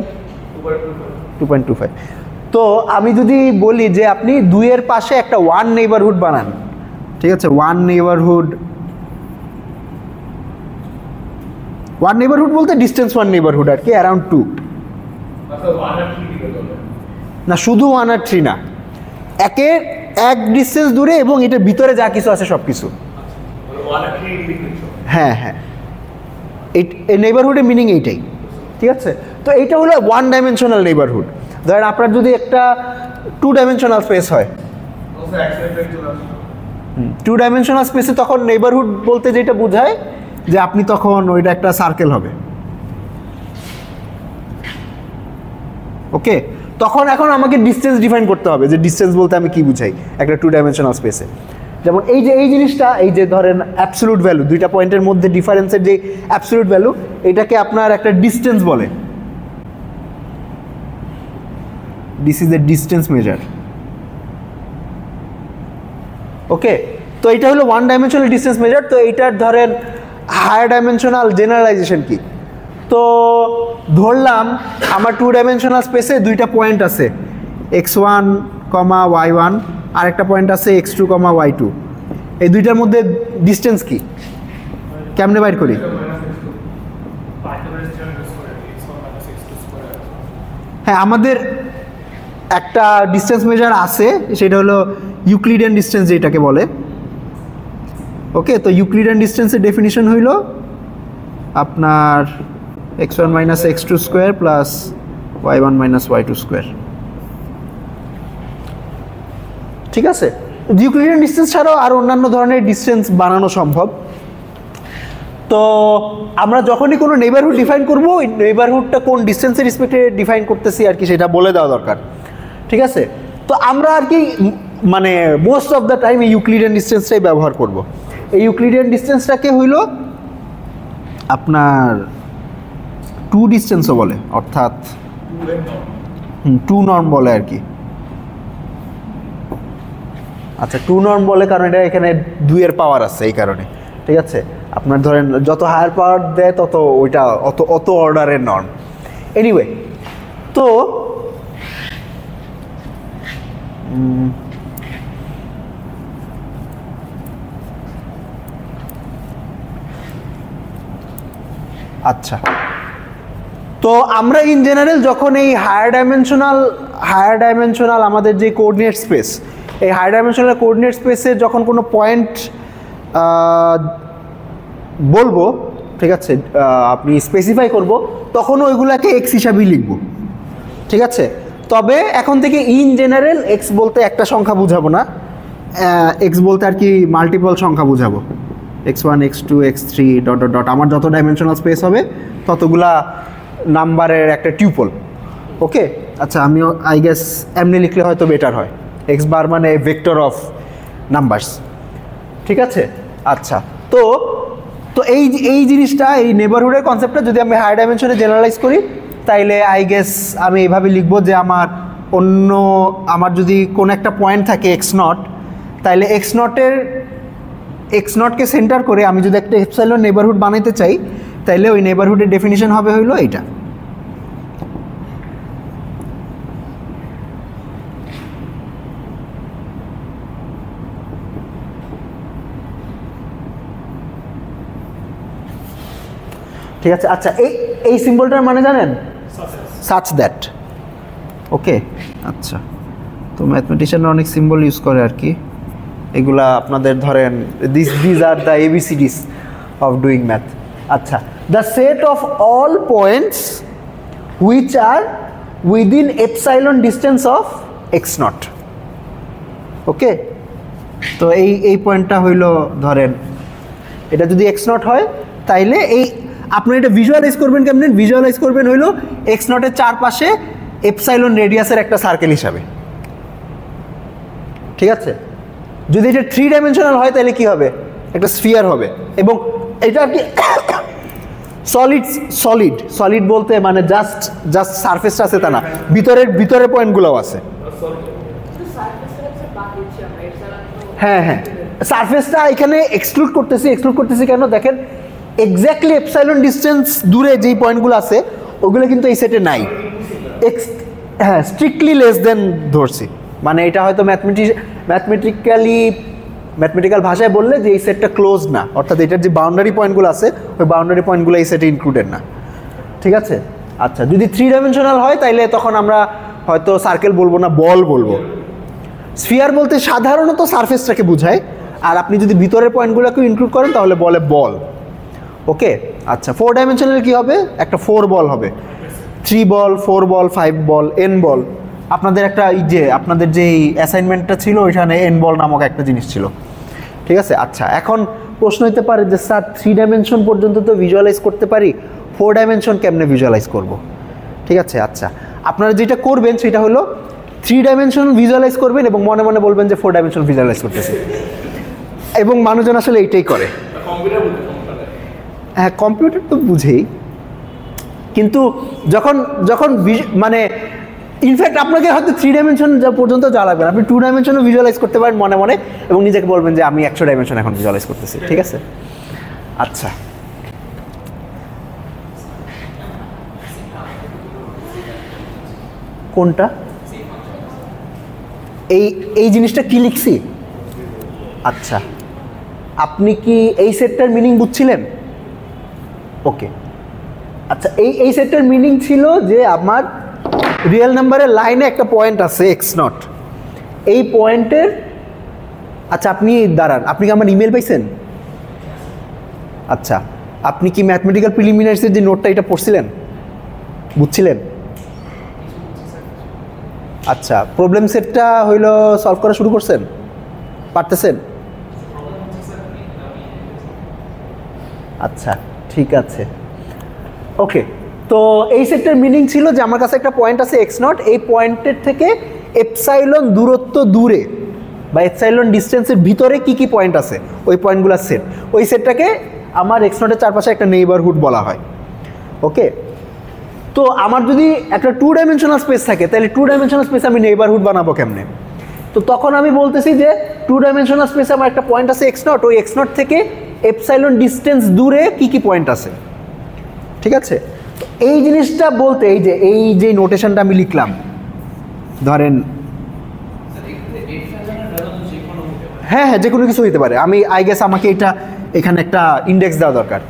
2.25। তো আমি যদি বলি যে আপনি 2 এর পাশে একটা 1 নেইবারহুড বানান, ঠিক আছে, 1 নেইবারহুড বলতে ডিস্টেন্স 1 নেইবারহুড আর কি, অ্যারাউন্ড 2 না, শুধু 1 আর 3 না, এক ডিস্টেন্স দূরে এবং এটার ভিতরে যা কিছু আছে সব কিছু। হ্যাঁ হ্যাঁ, এই নেইবারহুডের মিনিং এইটাই, ঠিক আছে। তো এইটা হলো 1 ডাইমেনশনাল নেইবারহুড। ধরেন আপনার যদি একটা 2 ডাইমেনশনাল স্পেস হয়, 2 ডাইমেনশনাল স্পেসে তখন নেইবারহুড বলতে যেটা বোঝায় যে আপনি তখন ওইটা একটা সার্কেল হবে, ওকে। তখন এখন আমাকে ডিস্টেন্স ডিফাইন করতে হবে যে ডিস্টেন্স বলতে আমি কি বুঝাই একটা 2 ডাইমেনশনাল স্পেসে। যেমন এই জিনিসটা, এই যে ধরেন অ্যাবসলিউট ভ্যালু, দুইটা পয়েন্টের মধ্যে ডিফারেন্সের যে অ্যাবসলিউট ভ্যালু, এটাকে আপনার একটা ডিস্টেন্স বলে। This is a distance measure, okay. তো এটা হলো 1 ডাইমেনশনাল ডিস্টেন্স মেজার। তো এইটার ধরেন হায়ার ডাইমেনশনাল জেনারেলাইজেশন কি? তো ধরলাম আমার 2 ডাইমেনশনাল স্পেসে দুইটা পয়েন্ট আছে, x1, y1, আর একটা পয়েন্ট আছে x2, y2। এই দুইটার মধ্যে ডিস্টেন্স কি, কেমনে বাইর করি? হ্যাঁ, আমাদের একটা ডিস্টেন্স মেজার আছে, সেটা হলো ইউক্লিডিয়ান ডিস্টেন্স যেটাকে বলে, ওকে। তো ইউক্লিডিয়ান ডিস্টেন্সের ডেফিনিশন হইল আপনার x1 minus x2 square plus y1 minus y2 square, ঠিক আছে। ইউক্লিডিয়ান ডিস্টেন্স ছাড়াও আর অন্যান্য ধরনের ডিস্টেন্স বানানো সম্ভব। তো আমরা যখনই কোনো নেইবারহুড ডিফাইন করবো, ওই নেইবারহুডটা কোন ডিস্টেন্সের রেসপেক্টে ডিফাইন করতেছি আর কি, সেটা বলে দেওয়া দরকার, ঠিক আছে। তো আমরা আর কি মানে মোস্ট অফ দ্য টাইম এই ইউক্লিডিয়ান ডিস্টেন্সটাই ব্যবহার করব। এই ইউক্লিডিয়ান ডিস্টেন্সটাকে হইল আপনার 2 ডিস্টেন্সও বলে, অর্থাৎ 2 নর্ম বলে আর কি। আচ্ছা, 2 নর্ম বলে কারণ এটা এখানে 2 এর পাওয়ার আছে, এই কারণে, ঠিক আছে। আপনার ধরেন যত হায়ার পাওয়ার দেয় তত ওইটা অত অর্ডারের নর্ম। এনিওয়ে, তো আচ্ছা, তো আমরা ইন জেনারেল যখন এই হায়ার ডাইমেনশনাল আমাদের যে কোঅর্ডিনেট স্পেস, এই হায়ার ডাইমেনশনাল কোঅর্ডিনেট স্পেসে যখন কোনো পয়েন্ট বলবো, ঠিক আছে, আপনি স্পেসিফাই করব, তখন ওইগুলাকে এক্স হিসাবেই লিখব, ঠিক আছে। তবে এখন থেকে ইন জেনারেল এক্স বলতে একটা সংখ্যা বুঝাবো না, এক্স বলতে আর কি মাল্টিপল সংখ্যা বুঝাবো, x1, x2, x3 dot dot dot. আমার যত ডাইমেনশনাল স্পেস হবে ততগুলা নাম্বারের একটা টিউপল, ওকে। আচ্ছা, আমি আই গেস এমনি লিখলে হয়তো বেটার হয়, এক্স বার মানে ভেক্টর অফ নাম্বারস, ঠিক আছে। আচ্ছা, তো এই জিনিসটা, এই নেবারহুডের কনসেপ্টটা যদি আমি হায়ার ডাইমেনশনে জেনারেলাইজ করি, তাইলে আই গেস আমি এইভাবে লিখবো যে আমার যদি কোনো একটা পয়েন্ট থাকে x0, তাইলে x0কে সেন্টার করে আমি যদি একটা এপসাইলন নেবারহুড বানাইতে চাই, তাইলে ওই নেবারহুডের ডেফিনিশন হবে হইলো এইটা। ঠিক আছে। আচ্ছা, এই সিম্বলটার মানে জানেন? সাচ দ্যাট, ওকে। আচ্ছা, তো ম্যাথমেটিশিয়ানরা অনেক সিম্বল ইউজ করে আর কি, এগুলা আপনাদের ধরেন this are the ABCDs of doing math. আচ্ছা, the set of all points which are within epsilon distance of x0, okay. তো এই পয়েন্টটা হইল, ধরেন এটা যদি x0 হয়, তাইলে আপনি এটা ভিজুয়ালাইজ করবেন কেমন? ভিজুয়ালাইজ করবেন হইলো x0 এর চারপাশে এপসাইলন রেডিয়াসের একটা সার্কেল হিসাবে, ঠিক আছে। যদি এটা 3 ডাইমেনশনাল হয় তাহলে কি হবে? একটা স্ফিয়ার হবে, এবং এটা আর কি সলিড বলতে মানে জাস্ট সারফেসটা আছে তা না, ভিতরের পয়েন্টগুলোও আছে। হ্যাঁ হ্যাঁ সারফেসটা এখানে এক্সক্লুড করতেছি কেন দেখেন, এক্স্যাক্টলি এপসাইলন ডিস্টেন্স দূরে যেই পয়েন্টগুলো আছে ওগুলো কিন্তু এই সেটে নাই। হ্যাঁ, স্ট্রিক্টলি লেস দেন ধরছি, মানে এটা হয়তো ম্যাথমেটিক্যাল ভাষায় বললে যে এই সেটটা ক্লোজ না, অর্থাৎ এটার যে বাউন্ডারি পয়েন্টগুলো আছে ওই বাউন্ডারি পয়েন্টগুলো এই সেটে ইনক্লুডেড না। ঠিক আছে, আচ্ছা যদি 3 ডাইমেনশনাল হয় তাইলে তখন আমরা হয়তো সার্কেল বলবো না, বল বলবো। স্ফিয়ার বলতে সাধারণত সারফেসটাকে বোঝায়, আর আপনি যদি ভিতরের পয়েন্টগুলোকেও ইনক্লুড করেন তাহলে বলে বল। ওকে, আচ্ছা 4 ডাইমেনশনাল কি হবে? একটা 4 বল হবে, 3 বল, 4 বল, 5 বল, n বল। আপনাদের একটা আপনাদের যে অ্যাসাইনমেন্টটা ছিল ওইখানে n বল নামক একটা জিনিস ছিল। ঠিক আছে, আচ্ছা এখন প্রশ্ন হতে পারে যে স্যার 3 ডাইমেনশন পর্যন্ত তো ভিজুয়ালাইজ করতে পারি, 4 ডাইমেনশন কেমনে ভিজুয়ালাইজ করব? ঠিক আছে, আচ্ছা আপনারা যেটা করবেন সেটা হলো 3 ডাইমেনশন ভিজুয়ালাইজ করবেন এবং মনে মনে বলবেন যে 4 ডাইমেনশন ভিজুয়ালাইজ করতেছি, এবং মানুষজন আসলে এইটাই করে। হ্যাঁ, কম্পিউটার তো বুঝেই, কিন্তু যখন মানে ইনফ্যাক্ট আপনাকে হয়তো 3 ডাইমেনশন পর্যন্ত যাওয়া লাগবে না, আপনি 2 ডাইমেনশনও ভিজুয়ালাইজ করতে পারেন মনে মনে, এবং নিজেকে বলবেন যে আমি 100 ডাইমেনশন এখন ভিজুয়ালাইজ করতেছি। ঠিক আছে, আচ্ছা কোনটা এই জিনিসটা কি লিখছি? আচ্ছা আপনি কি এই সেটটার মিনিং বুঝছিলেন? ওকে, আচ্ছা এই সেটটার মিনিং ছিল যে আমার রিয়েল নাম্বারের লাইনে একটা পয়েন্ট আছে x0, এই পয়েন্টের, আচ্ছা আপনি দাঁড়ান, আপনি কি আমার ইমেল পাইছেন? আচ্ছা আপনি কি ম্যাথমেটিক্যাল প্রিলিমিনারিসের যে নোটটা এটা পড়ছিলেন, বুঝছিলেন? আচ্ছা প্রবলেম সেটটা হইলো সলভ করা শুরু করছেন, পারতেছেন? আচ্ছা ঠিক আছে, ওকে। তো এই সেটটার মিনিং ছিল যে আমার কাছে একটা পয়েন্ট আছে x0, এই পয়েন্টের থেকে এপসাইলন দূরত্ব দূরে বা এপসাইলন ডিস্টেন্সের ভিতরে কি কি পয়েন্ট আছে ওই পয়েন্টগুলোর সেট, ওই সেটটাকে আমার x0 এর চারপাশে একটা নেইবারহুড বলা হয়। ওকে, তো আমার যদি একটা 2 ডাইমেনশনাল স্পেস থাকে তাহলে 2 ডাইমেনশনাল স্পেসে আমি নেইবারহুড বানাবো কেমনে? তো তখন আমি বলতেছি যে 2 ডাইমেনশনাল স্পেসে আমার একটা পয়েন্ট আছে x0, ওই x0 থেকে এপসাইলন ডিস্টেন্স দূরে কি কি পয়েন্ট আছে। ঠিক আছে, এই জিনিসটা বলতে এই যে নোটেশনটা আমি লিখলাম, ধরেন হ্যাঁ যে কোনো কিছু হতে পারে, আমি আই গেস আমাকে এটা এখানে একটা ইন্ডেক্স দেওয়া দরকার,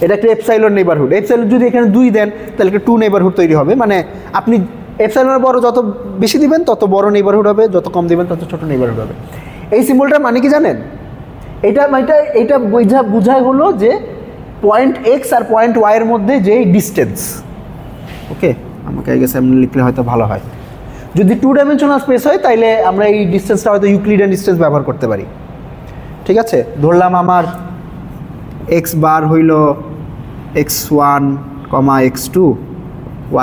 এটা একটা এপসাইলন নেইবারহুড। এপসাইলন যদি এখানে 2 দেন তাহলে একটা 2 নেইবারহুড তৈরি হবে, মানে আপনি এপসাইলনের বড় যত বেশি দিবেন তত বড় নেইবারহুড হবে, যত কম দিবেন তত ছোট নেইবারহুড হবে। এই সিম্বলটার মানে কি জানেন? এটা বোঝায় হলো যে পয়েন্ট x আর পয়েন্ট y এর মধ্যে যে ডিস্টেন্স। ওকে, আমাকে আই গেস এমনি লিখলে হয়তো ভালো হয়। যদি 2 ডাইমেনশনাল স্পেস হয় তাইলে আমরা এই ডিস্টেন্সটা হয়তো ইউক্লিডিয়ান ডিস্টেন্স ব্যবহার করতে পারি। ঠিক আছে, ধরলাম আমার x বার হইল x1, x2,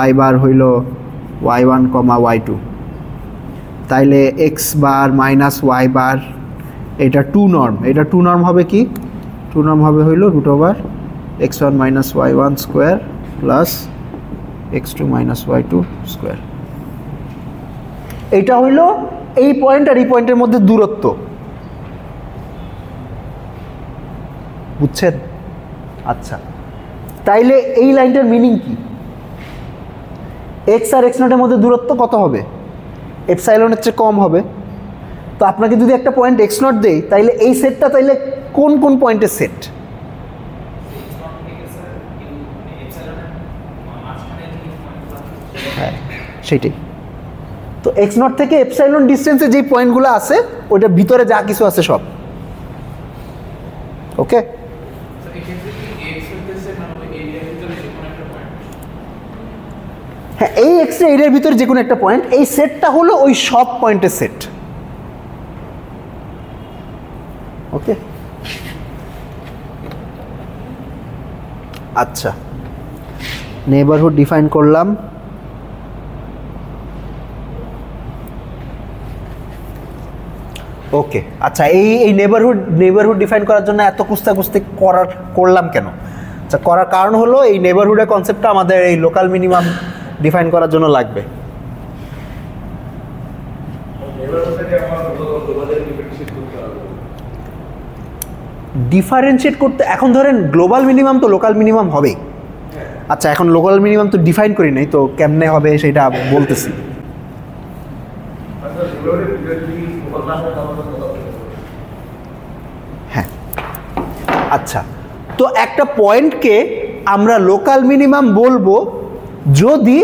y বার হইল y1, y2, তাইলে x বার মাইনাস y বার এটা 2 নর্ম, এটা 2 নর্ম হবে কি? 2 নর্ম হবে হইল √x1 minus y1 square plus x2 minus y2 square. এইটা হইল এই পয়েন্ট আর এই পয়েন্টের মধ্যে দূরত্ব, বুঝছেন? আচ্ছা তাইলে এই লাইনটার মিনিং কি? x আর x0 এর মধ্যে দূরত্ব কত হবে? এপসাইলনের চেয়ে কম হবে। তো আপনাকে যদি একটা পয়েন্ট x0 দেই তাইলে এই সেটটা তাইলে কোন কোন পয়েন্টের সেট? হ্যাঁ সেইটাই তো, x0 থেকে এপসাইলন ডিস্টেন্সে যে পয়েন্টগুলো আছে ওইটার ভিতরে যা কিছু আছে সব। ওকে, হ্যাঁ এই এক্স এরিয়ার ভিতরে যে কোনো একটা পয়েন্ট, এই সেটটা হলো ওই সব পয়েন্টের সেট। ওকে, আচ্ছা নেইবারহুড ডিফাইন করলাম। ওকে, আচ্ছা এই নেইবারহুড ডিফাইন করার জন্য এত কুস্তি করলাম কেন? আচ্ছা করার কারণ হলো এই নেইবারহুডের কনসেপ্টটা আমাদের এই লোকাল মিনিমাম ডিফাইন করার জন্য লাগবে। ডিফারেন্সিয়েট করতে এখন ধরেন গ্লোবাল মিনিমাম তো লোকাল মিনিমাম হবেই। আচ্ছা, এখন লোকাল মিনিমাম তো ডিফাইন করি নাই, তো কেমনে হবে সেটা বলতেছি। হ্যাঁ, আচ্ছা, তো একটা পয়েন্টকে আমরা লোকাল মিনিমাম বলবো যদি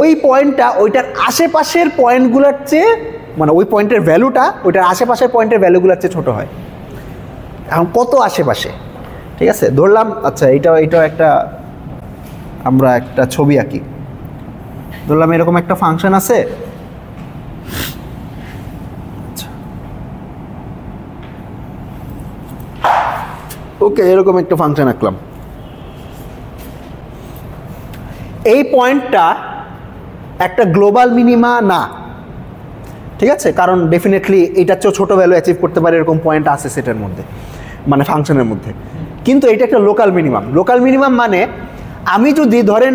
ওই পয়েন্টটা ওইটার আশেপাশের পয়েন্টগুলোর চেয়ে, মানে ওই পয়েন্টের ভ্যালুটা ওইটার আশেপাশের পয়েন্টের ভ্যালুগুলোর চেয়ে ছোটো হয়। এখন কত আশেপাশে, ঠিক আছে, ধরলাম, আচ্ছা এইটাও একটা, আমরা একটা ছবি আঁকি, ধরলাম এরকম একটা ফাংশন আছে, ওকে, এরকম একটা ফাংশন আঁকলাম। এই পয়েন্টটা একটা গ্লোবাল মিনিমা না, ঠিক আছে, কারণ ডেফিনেটলি এটার চেয়েও ছোটো ভ্যালু অ্যাচিভ করতে পারে এরকম পয়েন্ট আছে সেটার মধ্যে, মানে ফাংশনের মধ্যে। কিন্তু এটা একটা লোকাল মিনিমাম। লোকাল মিনিমাম মানে আমি যদি ধরেন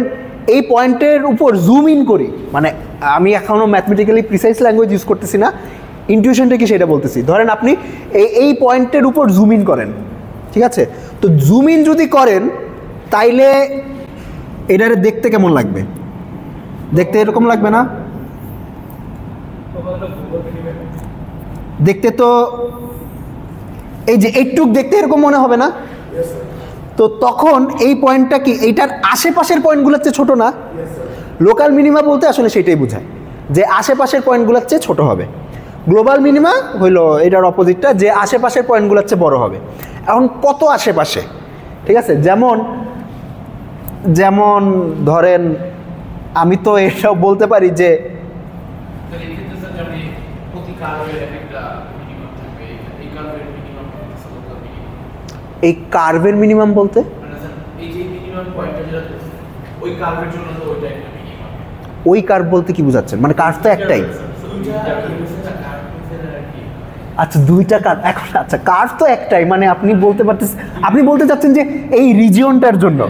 এই পয়েন্টের উপর জুম ইন করি, মানে আমি এখনও ম্যাথমেটিক্যালি প্রিসাইজ ল্যাঙ্গুয়েজ ইউজ করতেছি না, ইনটিউশনটা কি সেটা বলতেছি। ধরেন আপনি এই পয়েন্টের উপর জুম ইন করেন, ঠিক আছে, তো জুম ইন যদি করেন তাইলে এটারে দেখতে কেমন লাগবে? দেখতে এরকম লাগবে না? দেখতে তো এই যে এইটুক দেখতে এরকম মনে হবে না? তো তখন এই পয়েন্টটা কি এইটার আশেপাশের পয়েন্টগুলোর চেয়ে ছোট না? লোকাল মিনিমা বলতে আসলে সেটাই বোঝায় যে আশেপাশের পয়েন্টগুলোর চেয়ে ছোট হবে। গ্লোবাল মিনিমা হইলো এটার অপোজিটটা, যে আশেপাশের পয়েন্টগুলোর চেয়ে বড় হবে। এখন কত আশেপাশে, ঠিক আছে, যেমন ধরেন আমি তো এসব বলতে পারি যে এই কার্ভের মিনিমাম বলতে ওই কার্ভ বলতে কি বোঝাচ্ছেন? মানে কার্ভ তো একটাই। আচ্ছা, দুইটা কার্ভ এখন, আচ্ছা কার্ভ তো একটাই, মানে আপনি বলতে চাচ্ছেন যে এই রিজিয়নটার জন্য।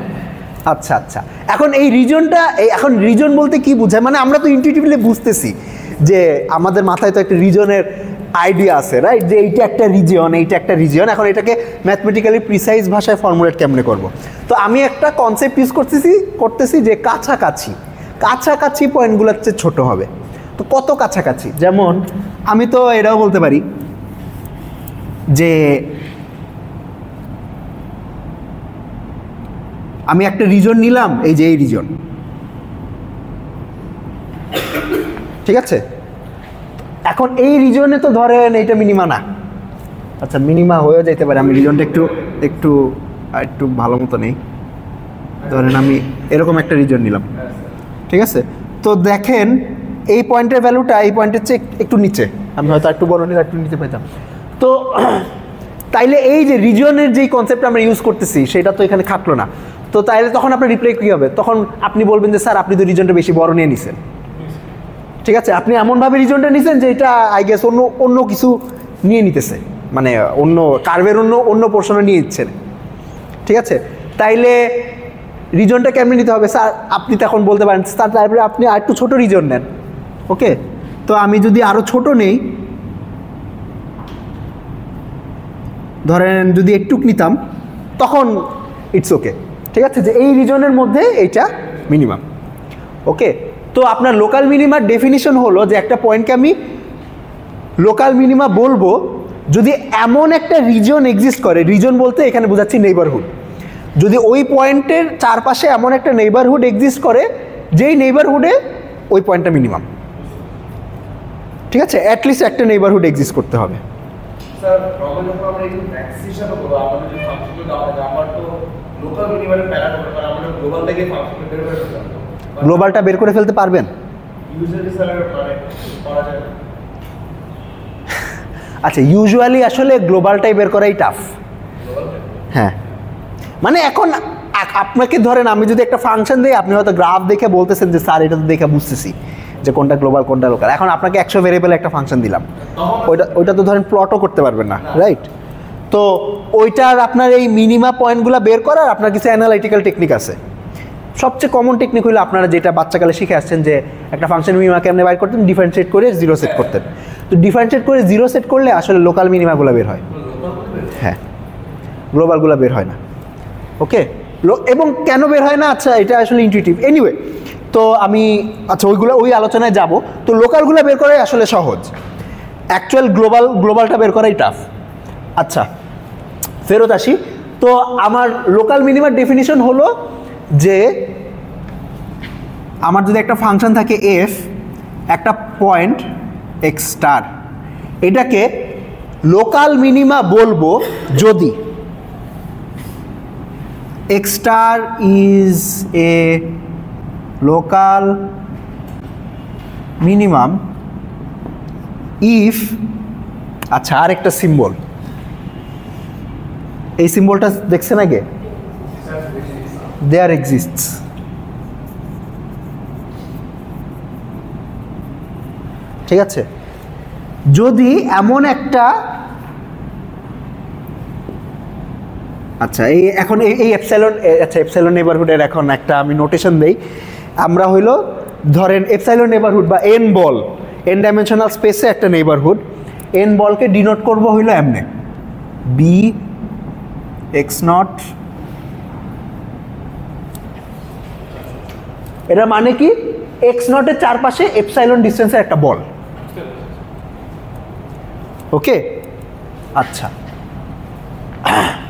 আচ্ছা আচ্ছা, এখন এই রিজিয়নটা, এখন রিজন বলতে কি বোঝায়? মানে আমরা তো ইনটিউটিভলি বুঝতেছি যে আমাদের মাথায় তো একটা রিজনের আইডিয়া আছে, রাইট, যে এইটা একটা রিজিয়ন, এইটা একটা রিজিয়ন। এখন এটাকে ম্যাথমেটিক্যালি প্রিসাইজ ভাষায় ফর্মুলেট কেমনে করব? তো আমি একটা কনসেপ্ট ইউজ করতেছি যে কাছাকাছি পয়েন্টগুলোর চেয়ে ছোট হবে। তো কত কাছাকাছি? যেমন আমি তো এটাও বলতে পারি যে আমি একটা রিজন নিলাম, এই যে এই রিজন, ঠিক আছে, এখন এই রিজনে তো ধরেন এইটা মিনিমা না, আচ্ছা মিনিমা হয়েও যেতে পারে, আমি রিজনটা একটু ভালো মতো নেই, ধরেন আমি এরকম একটা রিজন নিলাম, ঠিক আছে, তো দেখেন এই পয়েন্টের ভ্যালুটা এই পয়েন্টের চেয়ে একটু নিচে, আমি হয়তো একটু বড় নিলে একটু নিচে পেতাম। তো তাইলে এই যে রিজনের যেই কনসেপ্ট আমরা ইউজ করতেছি সেটা তো এখানে খাটলো না। তো তাইলে তখন আপনার রিপ্লাই কী হবে? তখন আপনি বলবেন যে স্যার আপনি তো রিজনটা বেশি বড় নিয়ে নিছেন, ঠিক আছে, আপনি এমনভাবে রিজনটা নিছেন যে এটা আই গেস অন্য কিছু নিয়ে নিতেছে, মানে অন্য কার্ভের অন্য পোর্শনে নিয়ে নিচ্ছেন, ঠিক আছে। তাইলে রিজনটা কেমনে নিতে হবে? স্যার আপনি তখন বলতে পারেন স্যার তারপরে আপনি আর একটু ছোটো রিজন নেন, ওকে, তো আমি যদি আরও ছোট নেই, ধরেন যদি একটুক নিতাম, তখন ইটস ওকে, ঠিক আছে, যে এই রিজনের মধ্যে এইটা মিনিমাম, ওকে। তো আপনার লোকাল মিনিমার ডেফিনিশন হলো যে একটা পয়েন্টকে আমি লোকাল মিনিমা বলবো যদি এমন একটা রিজন এক্সিস্ট করে, রিজন বলতে এখানে বোঝাচ্ছি নেইবারহুড, যদি ওই পয়েন্টের চারপাশে এমন একটা নেইবারহুড এক্সিস্ট করে যেই নেইবারহুডে ওই পয়েন্টটা মিনিমাম, ঠিক আছে, অ্যাটলিস্ট একটা নেইবারহুড এক্সিস্ট করতে হবে। স্যার প্রবলেম যখন আমরা একটু ম্যাক্স হিসাবে করব, আমাদের যে ফাংশনটা দেওয়া হয় আমার তো লোকাল মিনিমামের প্যারামিটার, কারণ আমরা গ্লোবাল থেকে ফাংশনটা বের করে ফেলতে পারবো। গ্লোবালটা বের করে ফেলতে পারবেন? ইউজুয়ালি স্যার মানে করা যায় না। আচ্ছা, ইউজুয়ালি আসলে গ্লোবালটাই বের করাই টাফ। হ্যাঁ, মানে এখন আপনাকে ধরেন আমি যদি একটা ফাংশন দিই, আপনি হয়তো গ্রাফ দেখে বলতেছেন যে স্যার এটা তো দেখে বুঝতেছি যে কোনটা গ্লোবাল কোনটা লোকাল। এখন আপনাকে 100 ভেরিয়েবল একটা ফাংশন দিলাম, ওইটা তো ধরেন প্লটও করতে পারবেন না, রাইট। তো ওইটার আপনার এই মিনিমা পয়েন্টগুলো বের করার আপনার কিছু অ্যানালাইটিক্যাল টেকনিক আছে। সবচেয়ে কমন টেকনিক হলো আপনারা যেটা বাচ্চাকালে শিখে আসছেন যে একটা ফাংশন মিনিমা কেমনে বাইর করতেন, ডিফারেন্সিয়েট করে 0 সেট করতেন। তো ডিফারেন্সিয়েট করে 0 সেট করলে আসলে লোকাল মিনিমাগুলো বের হয়। হ্যাঁ, গ্লোবালগুলো বের হয় না। ওকে, এবং কেন বের হয় না, আচ্ছা এটা আসলে ইনটিউটিভ। এনিওয়ে, তো আমি আচ্ছা ওই আলোচনায় যাব। তো লোকালগুলো বের করাই আসলে সহজ, অ্যাকচুয়াল গ্লোবালটা বের করাই টাফ। আচ্ছা ফেরত আসি। তো আমার লোকাল মিনিমার ডেফিনিশন হলো যে আমার যদি একটা ফাংশন থাকে এফ, একটা পয়েন্ট এক্স স্টার, এটাকে লোকাল মিনিমা বলবো যদি x star is a local minimum if, আচ্ছা আর একটা সিম্বল, এই সিম্বলটা দেখছেন আগে, দেয়ার এক্সিস্টস। ঠিক আছে, যদি এমন একটা, আচ্ছা এই এখন এই এপসাইলন, আচ্ছা এপসাইলন নেবারহুডের এখন একটা আমি নোটেশন দেই। আমরা হইলো ধরেন এপসাইলন নেবারহুড বা এন বল, এন ডাইমেনশনাল স্পেসে একটা নেবারহুড, এন বলকে ডিনোট করব হইলো এমনে বি এক্স নট। এটা মানে কি, এক্স নটের চারপাশে এপসাইলন ডিস্টেন্সের একটা বল। ওকে, আচ্ছা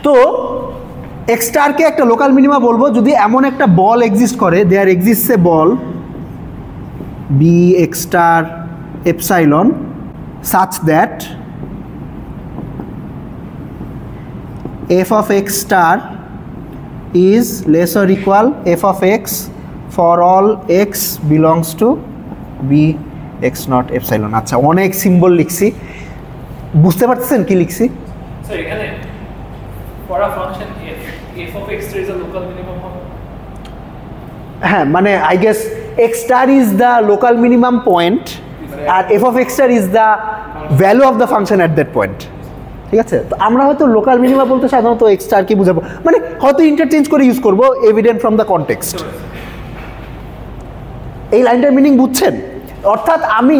তো এক্স স্টারকে একটা লোকাল মিনিমা বলবো যদি এমন একটা বল এক্সিস্ট করে, there exists a ball B x star epsilon such that f of x star is less or equal f of x for all x belongs to b x not epsilon। আচ্ছা অনেক সিম্বল লিখছি, বুঝতে পারতেছেন কি লিখছি? স্যার এখানে for a function f of x is a local minimum হবে? হ্যাঁ মানে I guess x star is the local minimum point আর f of x star is the value of the function at that point। ঠিক আছে, তো আমরা হয়তো লোকাল মিনিমা বলতে সাধারণত x star কি বুঝাবো, মানে হয়তো ইন্টারচেঞ্জ করে ইউজ করবো এভিডেন্ট ফ্রম দ্য কনটেক্সট। এই লাইনটার মিনিং বুঝছেন? অর্থাৎ আমি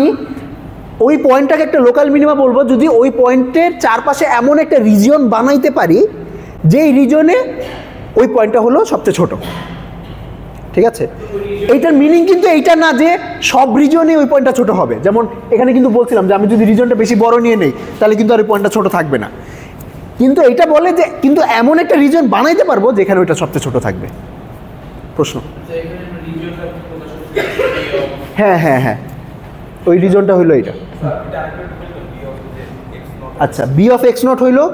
ওই পয়েন্টটাকে একটা লোকাল মিনিমা বলবো যদি ওই পয়েন্টের চারপাশে এমন একটা রিজিয়ন বানাইতে পারি যেই রিজনে ওই পয়েন্টটা হলো সবচেয়ে ছোট। ঠিক আছে, এইটার মিনিং কিন্তু এইটা না যে সব রিজনে ওই পয়েন্টটা ছোট হবে। যেমন এখানে কিন্তু বলছিলাম যে আমি যদি রিজনটা বেশি বড় নিয়ে নেই তাহলে কিন্তু আর ওই পয়েন্টটা ছোট থাকবে না, কিন্তু এইটা বলে যে কিন্তু এমন একটা রিজন বানাইতে পারবো যেখানে ওইটা সবচেয়ে ছোট থাকবে। প্রশ্ন? হ্যাঁ হ্যাঁ হ্যাঁ, ওই রিজনটা হইলো এইটা। আচ্ছা বি অফ এক্স নট হইলো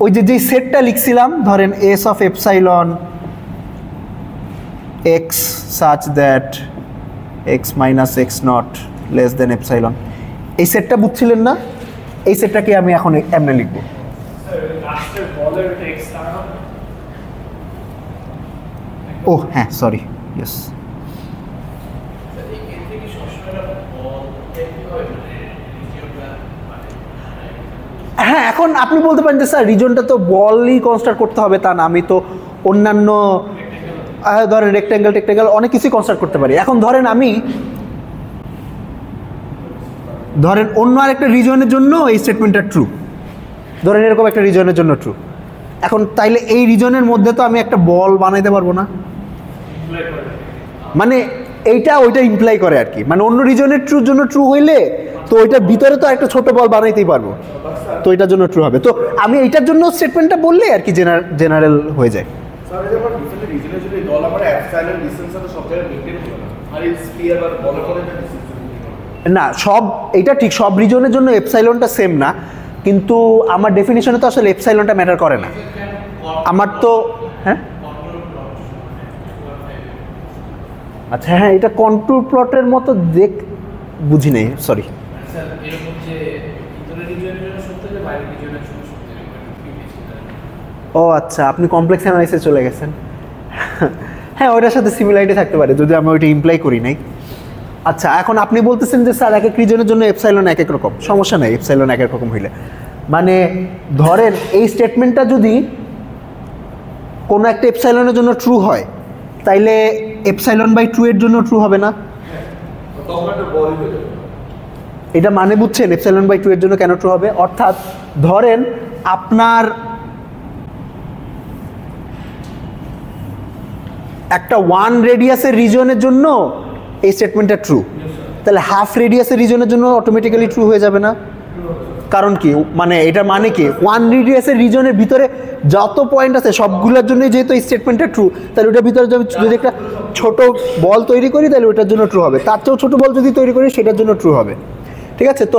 ওই যে যেই সেটটা লিখছিলাম, ধরেন S of epsilon x such that x minus x not less than epsilon, এই সেটটা বুঝছিলেন না? এই সেটটাকে আমি এখন এমনে লিখবো। লাস্টের বলের x স্টার হবে? ও হ্যাঁ সরি, ইয়েস। হ্যাঁ এখন আপনি বলতে পারেন যে স্যার রিজনটা তো বলই কনস্ট্রাক্ট করতে হবে তা না, আমি তো অন্যান্য ধরেন রেক্ট্যাঙ্গেল অনেক কিছুই কনস্ট্রাক্ট করতে পারি। এখন ধরেন আমি অন্য আরেকটা রিজনের জন্য এই স্টেটমেন্টটা ট্রু, ধরেন এরকম একটা রিজনের জন্য ট্রু। এখন তাইলে এই রিজনের মধ্যে তো আমি একটা বল বানাইতে পারবো না, মানে এইটা ওইটা ইমপ্লাই করে আর কি, মানে অন্য রিজনের ট্রুর জন্য ট্রু হইলে তো ওইটার ভিতরে তো একটা ছোট বল বানাইতেই পারবো, তো এটার জন্য ট্রু হবে। তো আমি এইটার জন্য স্টেটমেন্টটা বললে আর কি জেনারেল হয়ে যায়। স্যার যখন ডিফারেন্ট রিজনে যদি দল আমরা এপসাইলন ডিসটেন্সটা তো সব জায়গায় মেইনটেইন করব না, আর এই স্ফিয়ার আর বলের মধ্যে একটা ডিসটেন্স না, সব এটা ঠিক সব রিজনের জন্য এপসাইলনটা সেম না, কিন্তু আমার ডেফিনিশনে তো আসলে এপসাইলনটা ম্যাটার করে না আমার তো। হ্যাঁ আচ্ছা হ্যাঁ, এটা কন্ট্রোল প্লটের মতো বুঝি নেই, সরি। স্যার এরকম যে ভিতরের রিজনের জন্য সত্য যে বাইরের রিজনের জন্য সত্য, ও আচ্ছা আপনি কমপ্লেক্স অ্যানালাইসিসে চলে গেছেন। হ্যাঁ ওইটার সাথে সিমিলারিটি থাকতে পারে যদি আমি ওইটা ইমপ্লাই করি নাই। আচ্ছা এখন আপনি বলতেছেন যে স্যার এক এক রিজনের জন্য এপসাইলন এক এক রকম, সমস্যা নেই এপসাইলন এক এক রকম হইলে, মানে ধরেন এই স্টেটমেন্টটা যদি কোনো একটা এপসাইলনের জন্য ট্রু হয় তাইলে এপসাইলন বাই 2 এর জন্য ট্রু হবে না, তখন একটা বলই হয়ে যাবে। এটা মানে বুঝছেন এপসাইলন বাই 2 এর জন্য কেন ট্রু হবে? অর্থাৎ ধরেন আপনার একটা 1 রেডিয়াসের রিজনের জন্য এই স্টেটমেন্টটা ট্রু, তাহলে হাফ রেডিয়াসের রিজনের জন্য অটোমেটিক্যালি ট্রু হয়ে যাবে না? কারণ কি, মানে এটা মানে কি 1 রেডিয়াসের রিজনের ভিতরে যত পয়েন্ট আছে সবগুলোর জন্যই যেহেতু এই স্টেটমেন্টটা ট্রু, তাহলে ওটার ভিতরে যদি একটা ছোট বল তৈরি করি তাহলে ওটার জন্য ট্রু হবে, তার চেয়েও ছোট বল যদি তৈরি করি সেটার জন্য ট্রু হবে। ঠিক আছে, তো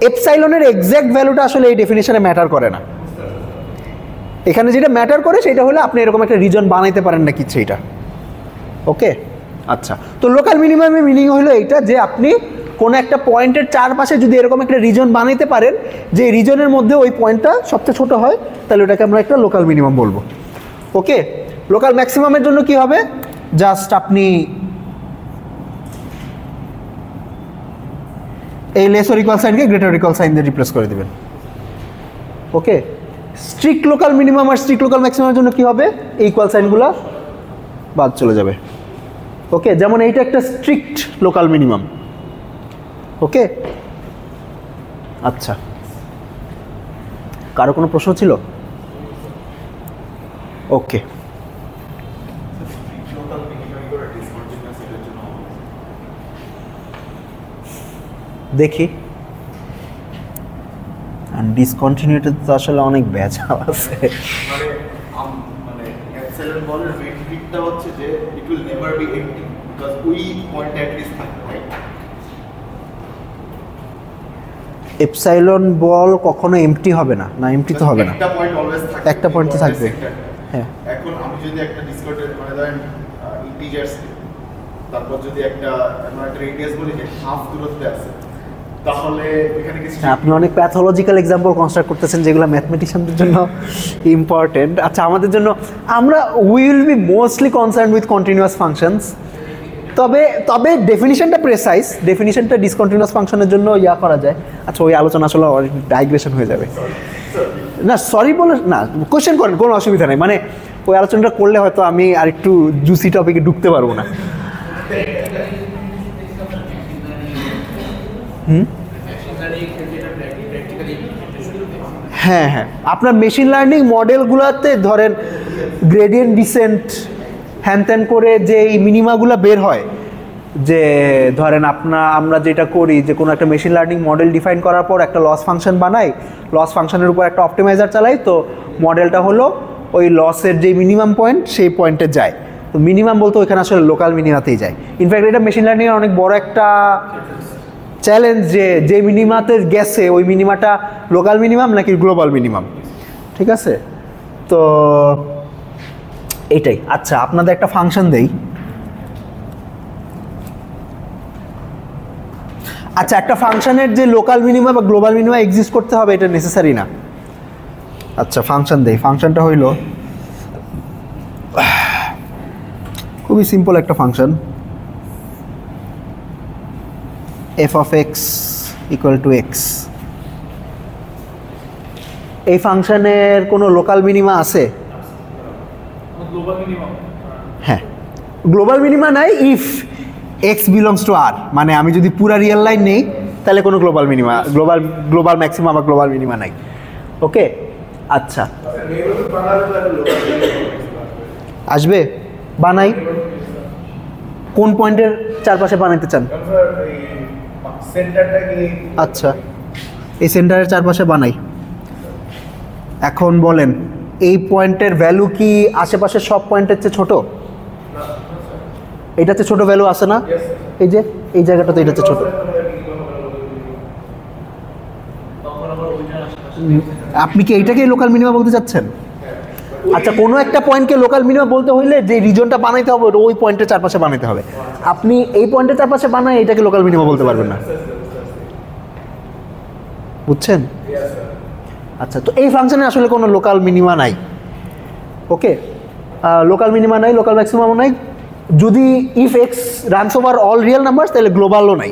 এপসাইলনের এক্স্যাক্ট ভ্যালুটা আসলে এই ডেফিনিশনে ম্যাটার করে না। এখানে যেটা ম্যাটার করে সেটা হলো আপনি এরকম একটা রিজন বানাইতে পারেন না কি সেইটা। ওকে, আচ্ছা, তো লোকাল মিনিমামের মিনিং হলো এইটা যে আপনি কোনো একটা পয়েন্টের চারপাশে যদি এরকম একটা রিজন বানাইতে পারেন যে রিজনের মধ্যে ওই পয়েন্টটা সবচেয়ে ছোট হয়, তাহলে ওটাকে আমরা একটা লোকাল মিনিমাম বলবো। ওকে, লোকাল ম্যাক্সিমামের জন্য কি হবে, জাস্ট আপনি এই লেস অর ইকুয়াল সাইনকে গ্রেটার ইকুয়াল সাইন দিয়ে রিপ্লেস করে দেবেন। ওকে, স্ট্রিক্ট লোকাল মিনিমাম আর স্ট্রিক্ট লোকাল ম্যাক্সিমামের জন্য কি হবে, এই ইকুয়াল সাইনগুলো বাদ চলে যাবে। ওকে, যেমন এইটা একটা স্ট্রিক্ট লোকাল মিনিমাম। ওকে, আচ্ছা, কারো কোনো প্রশ্ন ছিল? ওকে, দেখি ডিসকন্টিনিউটি তো আসলে অনেক ভেজাল আছে। মানে এপসাইলন বলের মেট্রিকটা হচ্ছে যে it will never be empty because ওই পয়েন্ট অ্যাট লিস্ট থাকবে, রাইট? এপসাইলন বল কখনো এমটি হবে না, না এমটি তো হবে না, একটা পয়েন্ট অলওয়েজ থাকবে, একটা পয়েন্ট তো থাকবে। হ্যাঁ, এখন আমি যদি একটা ডিসকর্ডের মানে ধরেন ইন্টিজারস, তারপর যদি একটা আমরা একটা রেডিয়াস বলি যে হাফ দূরত্বে আছে, তাহলে এখানে কিছু আপনি অনেক প্যাথোলজিক্যাল এক্সাম্পল কনস্ট্রাক্ট করতেছেন যেগুলো ম্যাথমেটিশিয়ানদের জন্য ইম্পর্টেন্ট। আচ্ছা, আমাদের জন্য আমরা will be mostly concern with continuous functions, তবে ডেফিনিশনটা প্রেসাইজ, ডেফিনিশনটা ডিসকন্টিনিউয়াস ফাংশনের জন্য ইয়া করা যায়। আচ্ছা, ওই আলোচনা আসলে ডাইগ্রেশন হয়ে যাবে না, সরি বলে না, কোশ্চেন করেন, কোনো অসুবিধা নেই, মানে ওই আলোচনাটা করলে হয়তো আমি আর একটু জুসি টপিকে ঢুকতে পারবো না। হ্যাঁ হ্যাঁ, আপনার মেশিন লার্নিং মডেলগুলোতে ধরেন গ্রেডিয়েন্ট ডিসেন্ট হ্যান ত্যান করে যে এই মিনিমাগুলো বের হয়, যে ধরেন আমরা যেটা করি যে কোনো একটা মেশিন লার্নিং মডেল ডিফাইন করার পর একটা লস ফাংশন বানাই, লস ফাংশনের উপর একটা অপটিমাইজার চালাই, তো মডেলটা হলো ওই লসের যে মিনিমাম পয়েন্ট সেই পয়েন্টে যায়। তো মিনিমাম বলতে ওইখানে আসলে লোকাল মিনিমাতেই যায়। ইনফ্যাক্ট এটা মেশিন লার্নিংয়ের অনেক বড় একটা চ্যালেঞ্জ যে মিনিমাতে গেছে ওই মিনিমাটা লোকাল মিনিমাম নাকি গ্লোবাল মিনিমাম। ঠিক আছে, তো এইটাই। আচ্ছা, আপনাদের একটা ফাংশন দেই। আচ্ছা, একটা ফাংশনের যে লোকাল মিনিমা বা গ্লোবাল মিনিমা এক্সিস্ট করতে হবে এটা নেসেসারি না। আচ্ছা, ফাংশন দেই। ফাংশনটা হইল খুবই সিম্পল একটা function, f of x equal to x। এই ফাংশনের কোনো লোকাল মিনিমা আছে? গ্লোবাল মিনিমাম, হ্যাঁ, গ্লোবাল মিনিমা নাই if x belongs to r, মানে আমি যদি পুরা রিয়েল লাইন নেই তাহলে কোনো গ্লোবাল মিনিমা, গ্লোবাল ম্যাক্সিমা বা গ্লোবাল মিনিমা নাই। ওকে, আচ্ছা, আসবে, বানাই। কোন পয়েন্টের চারপাশে বানাইতে চান? আচ্ছা, এই সেন্টারের চারপাশে বানাই। এখন বলেন এই পয়েন্টের ভ্যালু কি আশেপাশের সব পয়েন্টের চেয়ে ছোট? এটাতে ছোট ভ্যালু আছে না? এই যে এই জায়গাটা তো এটাতে ছোট। আপনি কি এইটাকে লোকাল মিনিমা বলতে চাচ্ছেন? আচ্ছা, কোনো একটা পয়েন্টকে লোকাল মিনিমা বলতে হইলে যে রিজনটা বানাইতে হবে ওই পয়েন্টের চারপাশে বানাইতে হবে। আপনি এই পয়েন্টের চারপাশে বানায় এটাকে লোকাল মিনিমা বলতে পারবেন না, বুঝছেন? আচ্ছা, তো এই ফাংশনে আসলে কোনো লোকাল মিনিমা নাই। ওকে, লোকাল মিনিমা নাই, লোকাল ম্যাক্সিমামও নাই। যদি if x runs over all real numbers তাহলে গ্লোবালও নাই।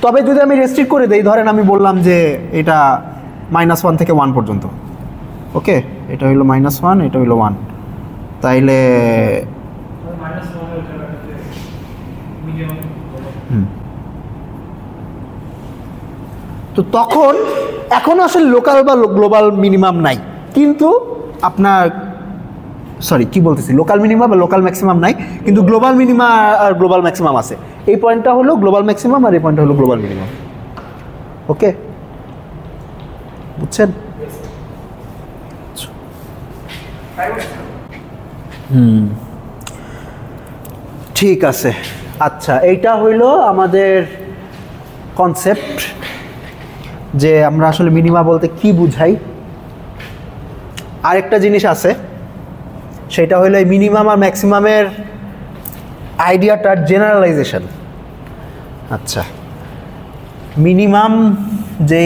তবে যদি আমি রেস্ট্রিক্ট করে দেই, ধরেন আমি বললাম যে এটা -1 থেকে 1 পর্যন্ত। ওকে, এটা হইলো -1, এটা হইলো 1, তাইলে তো তখন এখন আসলে লোকাল বা গ্লোবাল মিনিমাম নাই, কিন্তু আপনার সরি কি বলতেছি, লোকাল মিনিমা বা লোকাল ম্যাক্সিমাম নাই, কিন্তু গ্লোবাল মিনিমা আর গ্লোবাল ম্যাক্সিমাম আছে। এই পয়েন্টটা হলো গ্লোবাল ম্যাক্সিমাম আর এই পয়েন্টটা হলো গ্লোবাল মিনিমাম। ওকে, বুঝছেন? ঠিক আছে। আচ্ছা, এইটা হইল আমাদের কনসেপ্ট যে আমরা আসলে মিনিমা বলতে কি বুঝাই। আরেকটা জিনিস আছে, সেটা হলো এই মিনিমাম আর ম্যাক্সিমামের আইডিয়াটার জেনারেলাইজেশন। আচ্ছা, মিনিমাম যে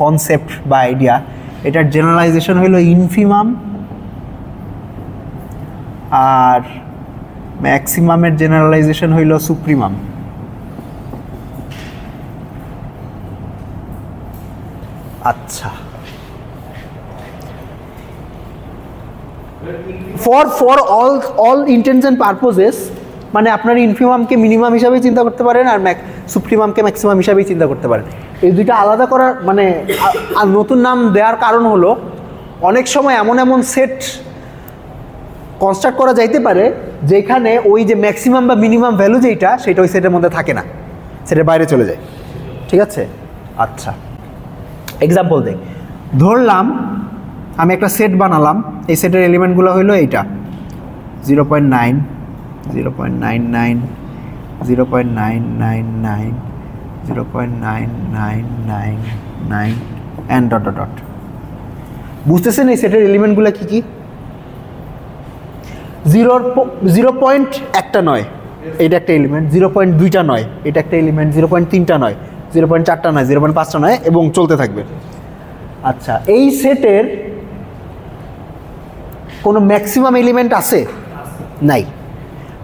কনসেপ্ট বা আইডিয়া, এটার জেনারেলাইজেশন হলো ইনফিমাম, আর ম্যাক্সিমামের জেনারেলাইজেশন হইল সুপ্রিমাম। আচ্ছা, ফর অল ইন্টেন্টস অ্যান্ড পারপোজেস, মানে আপনার ইনফিমামকে মিনিমাম হিসাবেই চিন্তা করতে পারেন আর সুপ্রিমামকে ম্যাক্সিমাম হিসাবেই চিন্তা করতে পারেন। এই দুইটা আলাদা করার মানে নতুন নাম দেওয়ার কারণ হলো অনেক সময় এমন এমন সেট কনস্ট্রাক্ট করা যাইতে পারে যেখানে ওই যে ম্যাক্সিমাম বা মিনিমাম ভ্যালু যেটা, সেটা ওই সেটের মধ্যে থাকে না, সেটের বাইরে চলে যায়। ঠিক আছে? আচ্ছা, এক্সাম্পল দেই। ধরলাম আমি একটা সেট বানালাম, এই সেটের এলিমেন্টগুলো হলো এইটা 0.9, 0.99, 0.999, 0.9999 অ্যান্ড ডট ডট ডট। বুঝতেছেন এই সেটের এলিমেন্টগুলো কী কী? 0.1টা নয়, এটা একটা এলিমেন্ট, 0.2টা নয়, এটা একটা এলিমেন্ট, 0.3টা নয়, 0.4টা নয়, 0.5টা নয়, এবং চলতে থাকবে। আচ্ছা, এই সেটের কোনো ম্যাক্সিমাম এলিমেন্ট আছে? নাই।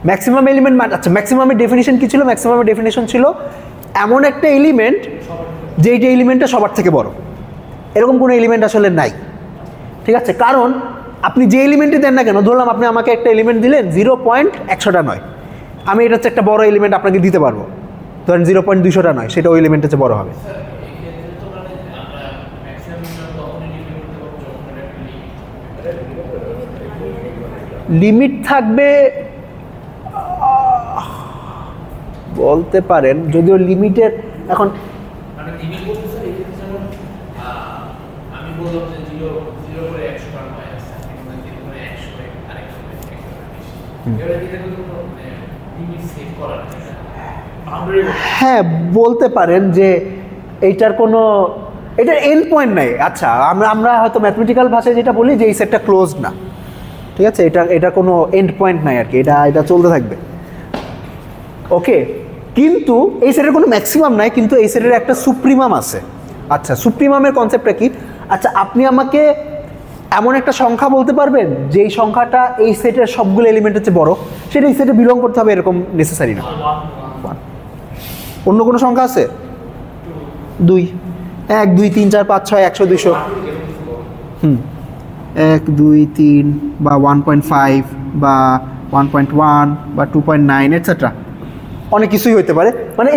ম্যাক্সিমাম এলিমেন্ট, আচ্ছা ম্যাক্সিমামের ডেফিনিশন কী ছিল? ম্যাক্সিমামের ডেফিনিশন ছিল এমন একটা এলিমেন্ট যেইটা এলিমেন্টটা সবার থেকে বড়। এরকম কোনো এলিমেন্ট আসলে নাই। ঠিক আছে? কারণ আপনি যে এলিমেন্টই দেন না কেন, ধরলাম আপনি আমাকে একটা এলিমেন্ট দিলেন 0.100টা নয়, আমি এটা হচ্ছে একটা বড় এলিমেন্ট আপনাকে দিতে পারবো। ধরেন 0.200টা নয়, সেটা ওই এলিমেন্টের চেয়ে বড় হবে। লিমিট থাকবে বলতে পারেন, যদিও লিমিটের এখন হ্যাঁ বলতে পারেন যে এইটার কোনো, এটার এন্ড পয়েন্ট নাই। আচ্ছা, আমরা হয়তো ম্যাথমেটিক্যাল ভাষায় যেটা বলি যে এই সেটটা ক্লোজ না। ঠিক আছে? এটা কোনো এন্ড পয়েন্ট নাই আর কি, এটা চলতে থাকবে। ওকে, কিন্তু এই সেটের কোনো ম্যাক্সিমাম নাই, কিন্তু এই সেটের একটা সুপ্রিমাম আছে। আচ্ছা, সুপ্রিমামের কনসেপ্টটা কি? আচ্ছা, আপনি আমাকে এমন একটা সংখ্যা বলতে পারবেন যেই সংখ্যাটা এই সেটের সবগুলো এলিমেন্টের চেয়ে বড়, সেটা এই সেটে বিলং করতে হবে এরকম নেসেসারি না। অন্য কোনো সংখ্যা আছে? 2, 1, 2, 3, 4, 5, 6, 100, 200। 1, 2, 3 বা 1.5 বা 1.1 বা 2.9 এটসেট্রা, অনেক কিছুই হইতে পারে। মানে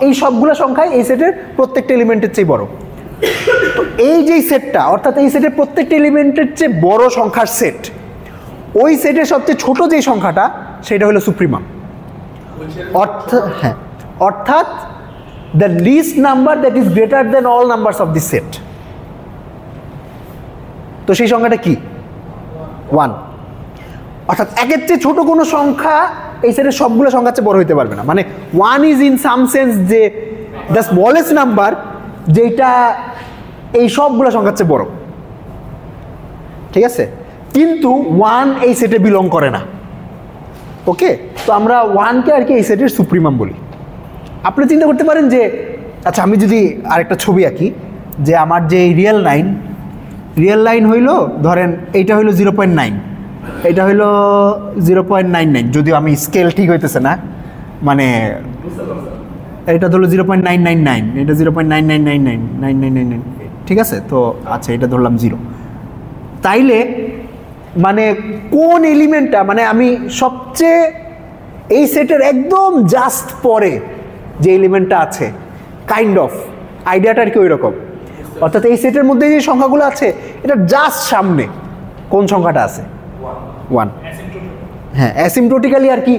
এই সবগুলো সংখ্যায় এই সেটের প্রত্যেকটা এলিমেন্টের চেয়ে বড়। তো এই যে সেটটা, অর্থাৎ এই সেটের প্রত্যেকটা এলিমেন্টের চেয়ে বড় সংখ্যার সেট, ওই সেটের সবচেয়ে ছোট যে সংখ্যাটা, সেটা হলো সুপ্রিমাম। অর্থাৎ the least number that is greater than all numbers of this set. তো সেই সংখ্যাটা কি? 1। অর্থাৎ একের চেয়ে ছোট কোনো সংখ্যা এই সেটের সবগুলো সংখ্যার চেয়ে বড় হইতে পারবে না। মানে 1 ইজ ইন সাম সেন্স যে দ্য স্মলেস্ট নাম্বার, যেটা এই সবগুলো সংখ্যার চেয়ে বড়। ঠিক আছে? কিন্তু 1 এই সেটে বিলং করে না। ওকে, তো আমরা 1কে আর কি এই সেটের সুপ্রিমাম বলি। আপনি চিন্তা করতে পারেন যে আচ্ছা, আমি যদি আরেকটা ছবি আঁকি, যে আমার যে রিয়েল লাইন হইল, ধরেন এইটা হইলো 0.9, এটা হইলো 0.99, যদিও আমি স্কেল ঠিক হইতেছে না, মানে এটা ধরলো 0.999, এটা 0.9999999, ঠিক আছে? তো আচ্ছা, এটা ধরলাম 0। তাইলে মানে কোন এলিমেন্টটা, মানে আমি সবচেয়ে এই সেটের একদম জাস্ট পরে যে এলিমেন্টটা আছে, কাইন্ড অফ আইডিয়াটা আর কি ওই রকম। অর্থাৎ এই সেটের মধ্যে যে সংখ্যাগুলো আছে, এটা জাস্ট সামনে, কোন সংখ্যাটা আছে? 1। অ্যাসিম্পটোটিক। হ্যাঁ, অ্যাসিম্পটোটিক্যালি আর কি,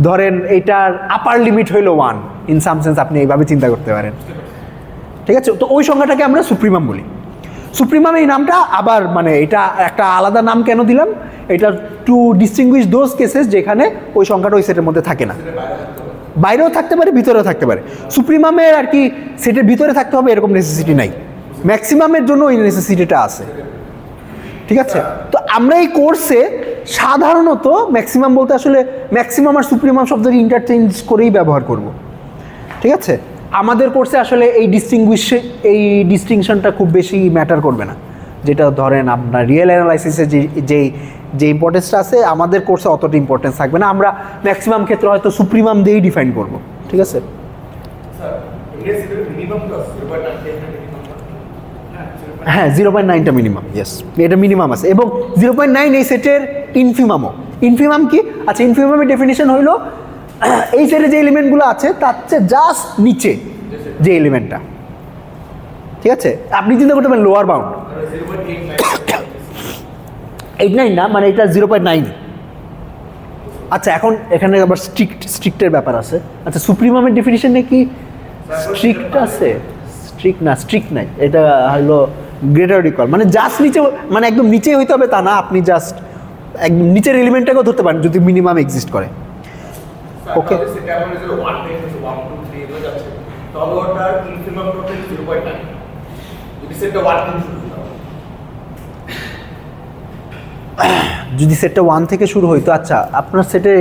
ধরেন এটার আপার লিমিট হইলো 1, ইন সাম সেন্স আপনি এইভাবে চিন্তা করতে পারেন। ঠিক আছে, তো ওই সংখ্যাটাকে আমরা সুপ্রিমাম বলি। সুপ্রিমাম এই নামটা আবার মানে এটা একটা আলাদা নাম কেন দিলাম, এটা টু ডিস্টিংগুইশ দোজ কেসেস যেখানে ওই সংখ্যাটা ওই সেটের মধ্যে থাকে না, বাইরেও থাকতে পারে ভিতরেও থাকতে পারে। সুপ্রিমামের আর কি সেটের ভিতরে থাকতে হবে এরকম নেসেসিটি নাই, ম্যাক্সিমামের জন্য ওই নেসেসিটিটা আছে। ঠিক আছে, তো আমরা এই কোর্সে সাধারণত ম্যাক্সিমাম বলতে আসলে ম্যাক্সিমাম আর সুপ্রিমাম শব্দটি ইন্টারচেঞ্জ করেই ব্যবহার করব। ঠিক আছে, আমাদের কোর্সে আসলে এই ডিস্টিংশনটা খুব বেশি ম্যাটার করবে না, যেটা ধরেন আপনার রিয়েল অ্যানালাইসিসে যে ইম্পর্টেন্সটা আছে আমাদের কোর্সে অতটা ইম্পর্টেন্স থাকবে না, আমরা ম্যাক্সিমাম ক্ষেত্রে হয়তো সুপ্রিমাম দিয়েই ডিফাইন করব। ঠিক আছে, হ্যাঁ 0.9টা মিনিমাম, ইয়েস এটা মিনিমাম আছে, এবং 0.9 এই সেটের ইনফিমামও। ইনফিমাম কি? আচ্ছা, ইনফিমামের ডেফিনিশন হইল এই সেটে যে এলিমেন্টগুলো আছে তার চেয়ে জাস্ট নিচে যে এলিমেন্টটা। ঠিক আছে, আপনি চিন্তা করতে পারেন লোয়ার বাউন্ড 8.9 না, মানে এটা 0.9। আচ্ছা, এখন এখানে আবার স্ট্রিক্টের ব্যাপার আছে। আচ্ছা, সুপ্রিমামের ডেফিনিশনে কি স্ট্রিক্ট আছে? স্ট্রিক্ট নাই, এটা হলো গ্রেটার ইকুয়াল, মানে জাস্ট নিচে, মানে একদম নিচে হইতে হবে তা না, আপনি জাস্ট একদম নিচের এলিমেন্টটাকেও ধরতে পারেন যদি মিনিমাম এক্সিস্ট করে। ওকে, যদি সেটটা 1 থেকে শুরু হইতো। আচ্ছা, আপনার সেটের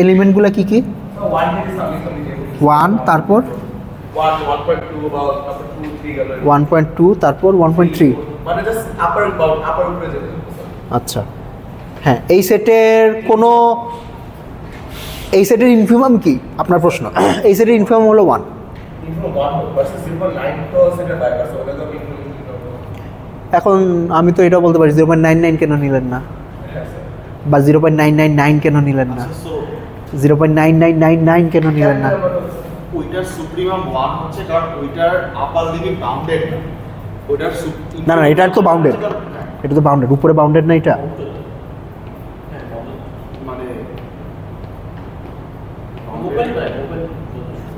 এলিমেন্টগুলো কি কি? 1, তারপর 1.2, তারপর 1.3। আচ্ছা, হ্যাঁ, এই সেটের ইনফিমাম কি আপনার প্রশ্ন? এই সেটের ইনফিমাম হলো 1। এখন আমি তো এটা বলতে পারি 0.99 কেন নিলেন না, বা 0.999 কেন নিলেন না, 0.9999 কেন নিলেন না? ওইটার সুপ্রিমাম 1 হচ্ছে কারণ ওইটার আপার লিমিট বাউন্ডেড না, ওইটার না না, এটা তো বাউন্ডেড, এটা তো বাউন্ডেড, উপরে বাউন্ডেড না এটা,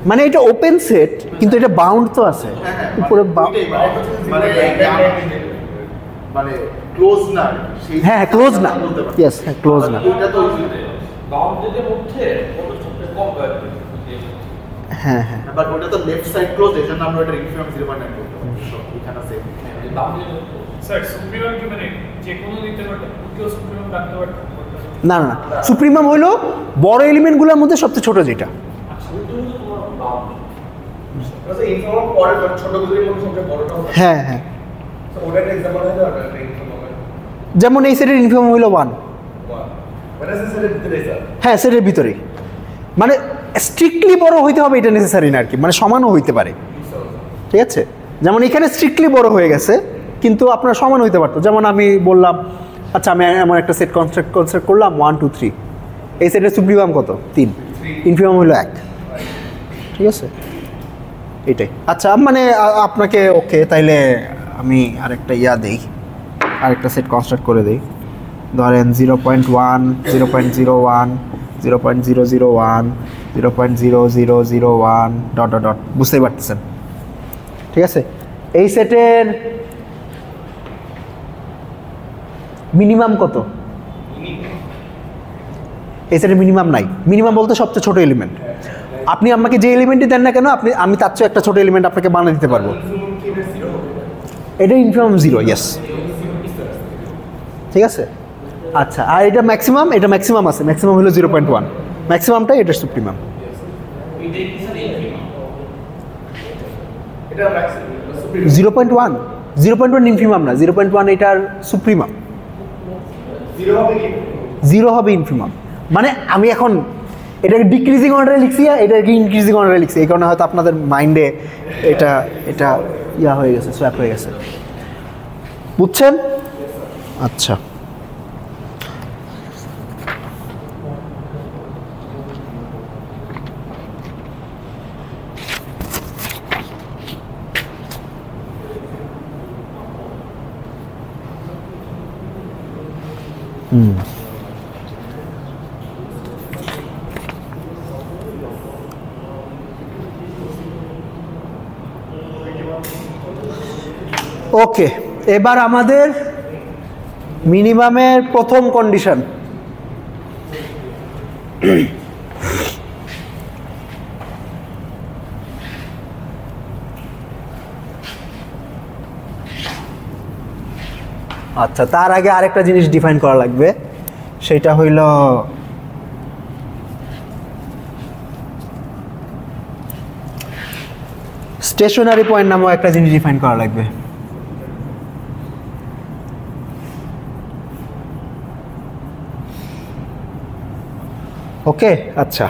মানে এটা ওপেন সেট কিন্তু এটা বাউন্ড তো আছে উপরে, মানে ক্লোজ না, হ্যাঁ ক্লোজ না, ইয়েস হ্যাঁ ক্লোজ না, ওইটা তো বাউন্ডেডের মধ্যে কত সবচেয়ে কম হয় হ্যাঁ হ্যাঁ, বাট ওটা তো লেফট সাইড ক্লোজ, এর জন্য আমরা এটা ইনফিমাম 0.9 করতে পারি। এখানে সেম স্যার সুপ্রিমাম কি মানে যে কোনো নিতে পারবে, কেউ সুপ্রিমাম রাখতে পারবে না না, সুপ্রিমাম হলো বড় এলিমেন্টগুলোর মধ্যে সবচেয়ে ছোট যেটা। হ্যাঁ হ্যাঁ, যেমন এই সেটের ইনফিমাম হইল 1, হ্যাঁ সেটের ভিতরে, মানে স্ট্রিক্টলি বড় হইতে হবে এটা নেসেসারি না আর কি, মানে সমানও হইতে পারে। ঠিক আছে, যেমন এখানে স্ট্রিক্টলি বড় হয়ে গেছে কিন্তু আপনার সমান হইতে পারতো, যেমন আমি বললাম আচ্ছা আমি এমন একটা সেট কনস্ট্রাক্ট করলাম 1 2 3, এই সেটের সুপ্রিমাম কত? 3, ইনফিমাম হলো 1। ঠিক আছে, এটাই। আচ্ছা মানে আপনাকে ওকে, তাইলে আমি আরেকটা দেই, আরেকটা সেট কনস্ট্রাক্ট করে দেই, ধরেন 0.1 0.01 0.001 0.0001 ডট ডট ডট, বুঝতেই পারতেছেন। ঠিক আছে, এই সেটের মিনিমাম কত? এই সেটের মিনিমাম নাই, মিনিমাম বলতে সবচেয়ে ছোট এলিমেন্ট। আপনি আমাকে যে এলিমেন্টই দেন না কেন, আমি তার চেয়ে একটা ছোট এলিমেন্ট আপনাকে বানিয়ে দিতে পারবো। এটা ইনফিমাম 0, ইয়েস। ঠিক আছে, আচ্ছা আর এটা ম্যাক্সিমাম, এটা ম্যাক্সিমাম আছে, ম্যাক্সিমাম হলো 0.1, ম্যাক্সিমামটাই এটা সুপ্রিমাম। 0.1 ইনফিমাম না, 0.1 এটার সুপ্রিমাম, 0 হবে ইনফিমাম। মানে আমি এখন এটাকে ডিক্রিজিং অর্ডারে লিখছি, এটাকে ইনক্রিজিং অর্ডারে লিখছি, এই কারণে হয়তো আপনাদের মাইন্ডে এটা হয়ে গেছে, সোয়াপ হয়ে গেছে, বুঝছেন? আচ্ছা ওকে, এবার আমাদের মিনিমামের প্রথম কন্ডিশন। আচ্ছা, তার আগে আরেকটা জিনিস ডিফাইন করা লাগবে, সেটা হইল স্টেশনারি পয়েন্ট নামক একটা জিনিস ডিফাইন করা লাগবে। ওকে, আচ্ছা,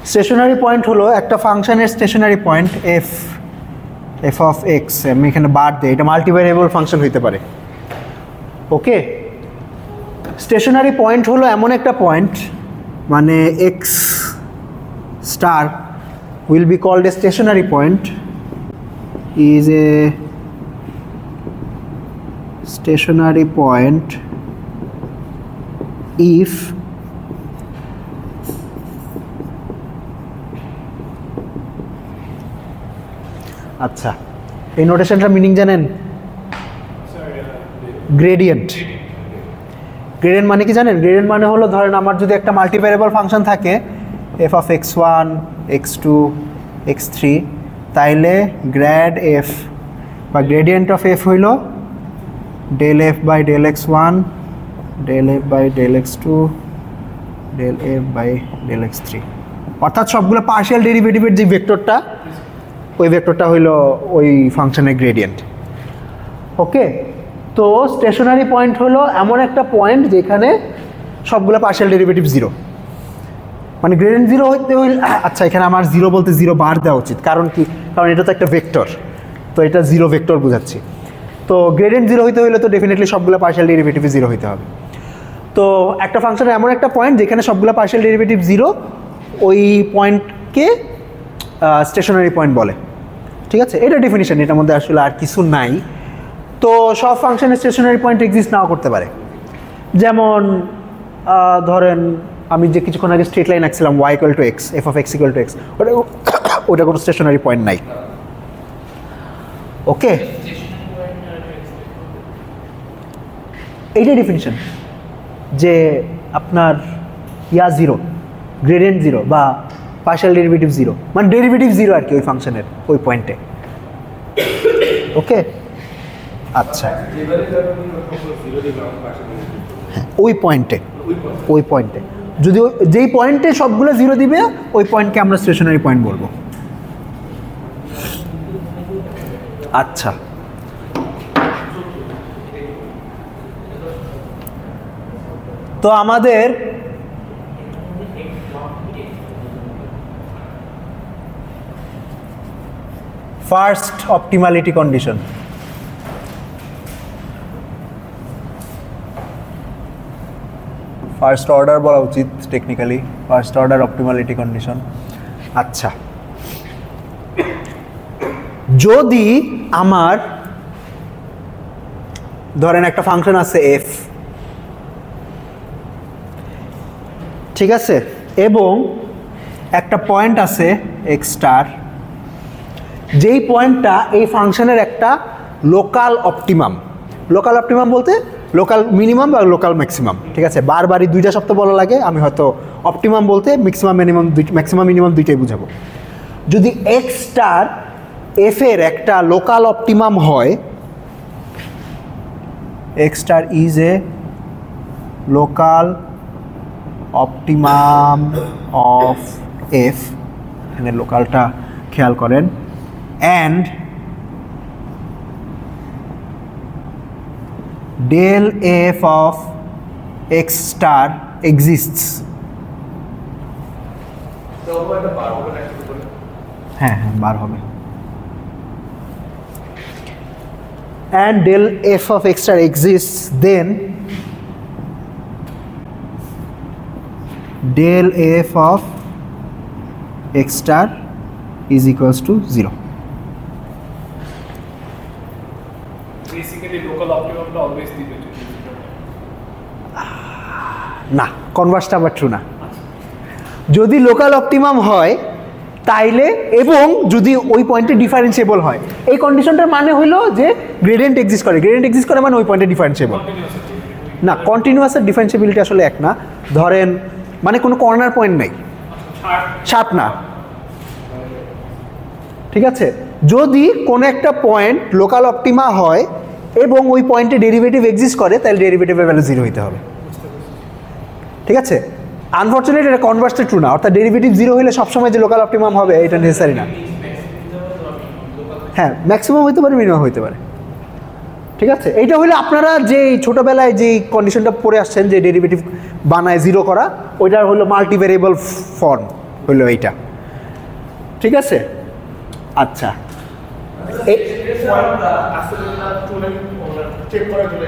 স্টেশনারি পয়েন্ট হলো একটা ফাংশনের stationary point f of x, আমি এখানে বার দিই, এটা মাল্টিভ্যারিয়েবল ফাংশন হইতে পারে। ওকে, স্টেশনারি পয়েন্ট হলো এমন একটা পয়েন্ট, মানে x star will be called a stationary point, is a stationary point if আচ্ছা, এই নোটেশনটার মিনিং জানেন? গ্রেডিয়েন্ট। গ্রেডিয়েন্ট মানে কি জানেন? গ্রেডিয়েন্ট মানে হলো, ধরেন আমার যদি একটা মাল্টিভ্যারিয়েবল ফাংশন থাকে f of x1 x2 x3, তাইলে গ্র্যাড এফ বা গ্রেডিয়েন্ট অফ এফ হইল del f by del x1 del f by del x2 del f by del x3, অর্থাৎ সবগুলো পার্শিয়াল ডেরিভেটিভের যে ভেক্টরটা, ওই ভেক্টরটা হইল ওই ফাংশনের গ্রেডিয়েন্ট। ওকে, তো স্টেশনারি পয়েন্ট হলো এমন একটা পয়েন্ট যেখানে সবগুলো পার্শিয়াল ডেরিভেটিভ জিরো, মানে গ্রেডিয়েন্ট জিরো হইতে হইলে, আচ্ছা এখানে আমার জিরো বলতে জিরো বার দেওয়া উচিত, কারণ কি, কারণ এটা তো একটা ভেক্টর, তো এটা জিরো ভেক্টর বোঝাচ্ছি। তো গ্রেডিয়েন্ট জিরো হইতে হইলে তো ডেফিনেটলি সবগুলো পার্শিয়াল ডেরিভেটিভ জিরো হইতে হবে। তো একটা ফাংশনের এমন একটা পয়েন্ট যেখানে সবগুলো পার্শিয়াল ডেরিভেটিভ জিরো, ওই পয়েন্টকে স্টেশনারি পয়েন্ট বলে। ঠিক আছে, এটা ডেফিনিশন, এটার মধ্যে আসলে আর কিছু নাই। তো সব ফাংশনের স্টেশনারি পয়েন্ট এক্সিস্ট নাও করতে পারে, যেমন ধরেন আমি যে কিছুক্ষণ আগে স্ট্রেট লাইন আঁকছিলাম y equal to x, f of x equal to x, ওটা কোনো স্টেশনারি পয়েন্ট নাই। ওকে, এইটাই ডেফিনিশন, যে আপনার ইয়া জিরো, গ্রেডিয়েন্ট জিরো বা পার্শিয়াল ডেরিভেটিভ জিরো, মানে ডেরিভেটিভ জিরো আর কি ওই ফাংশনের ওই পয়েন্টে। ওকে, আচ্ছা, ওই পয়েন্টে, ওই পয়েন্টে যদি যেই পয়েন্টে সবগুলো জিরো দিবে, ওই পয়েন্টকে আমরা স্টেশনারি পয়েন্ট বলবো। আচ্ছা, তো আমাদের first optimality condition, first order বলা উচিত technically, first order optimality condition. আচ্ছা, যদি আমার ধরেন একটা ফাংশন আছে এফ, ঠিক আছে, এবং একটা পয়েন্ট আছে এক্স স্টার, যেই পয়েন্টটা এই ফাংশনের একটা লোকাল অপটিমাম, লোকাল অপটিমাম বলতে লোকাল মিনিমাম বা লোকাল ম্যাক্সিমাম। ঠিক আছে, বারবারই দুইটা শব্দ বলা লাগে, আমি হয়তো অপটিমাম বলতে ম্যাক্সিমাম মিনিমাম ম্যাক্সিমাম মিনিমাম দুইটাই বুঝাবো। যদি এক্স স্টার এফ এর একটা লোকাল অপটিমাম হয়, x star is a local optimum of F, এখানে লোকালটা খেয়াল করেন, and del f of x star exists, হ্যাঁ হ্যাঁ বার হবে, and del f of x star exists, then del f of x star is equals to 0. Basically local optimum always দিবে। না, কনভার্সটা আবার ট্রু না। যদি লোকাল অপটিমাম হয় তাইলে এবং যদি ওই পয়েন্টে ডিফারেন্সিয়েবল হয়, এই কন্ডিশনটার মানে হলো যে গ্রেডিয়েন্ট এক্সিস্ট করে, গ্রেডিয়েন্ট এক্সিস্ট করে মানে ওই পয়েন্টে ডিফারেন্সিয়েবল। না, কন্টিনিউয়াস আর ডিফারেন্সিবিলিটি আসলে এক না। ধরেন মানে কোনো কর্নার পয়েন্ট নেই, শার্প না, ঠিক আছে। যদি কোনো একটা পয়েন্ট লোকাল অপটিমা হয় এবং ওই পয়েন্টে ডেরিভেটিভ এক্সিস্ট করে তাহলে ডেরিভেটিভের ভ্যালু 0 হইতে হবে, ঠিক আছে। আনফর্চুনেটলি এটা কনভার্সটা ট্রু না, অর্থাৎ ডেরিভেটিভ 0 হলে সবসময় যে লোকাল অপটিমাম হবে এটা নেসেসারি না। হ্যাঁ, ম্যাক্সিমাম হইতে পারে, মিনিমাম হইতে পারে, ঠিক আছে। এইটা হলে আপনারা যে ছোটোবেলায় যে কন্ডিশনটা পড়ে আসছেন যে ডেরিভেটিভ বানায় 0 করা, ওইটা হলো মাল্টিভেরিয়েবল ফর্ম হলো এইটা, ঠিক আছে। আচ্ছা, চেক করার জন্য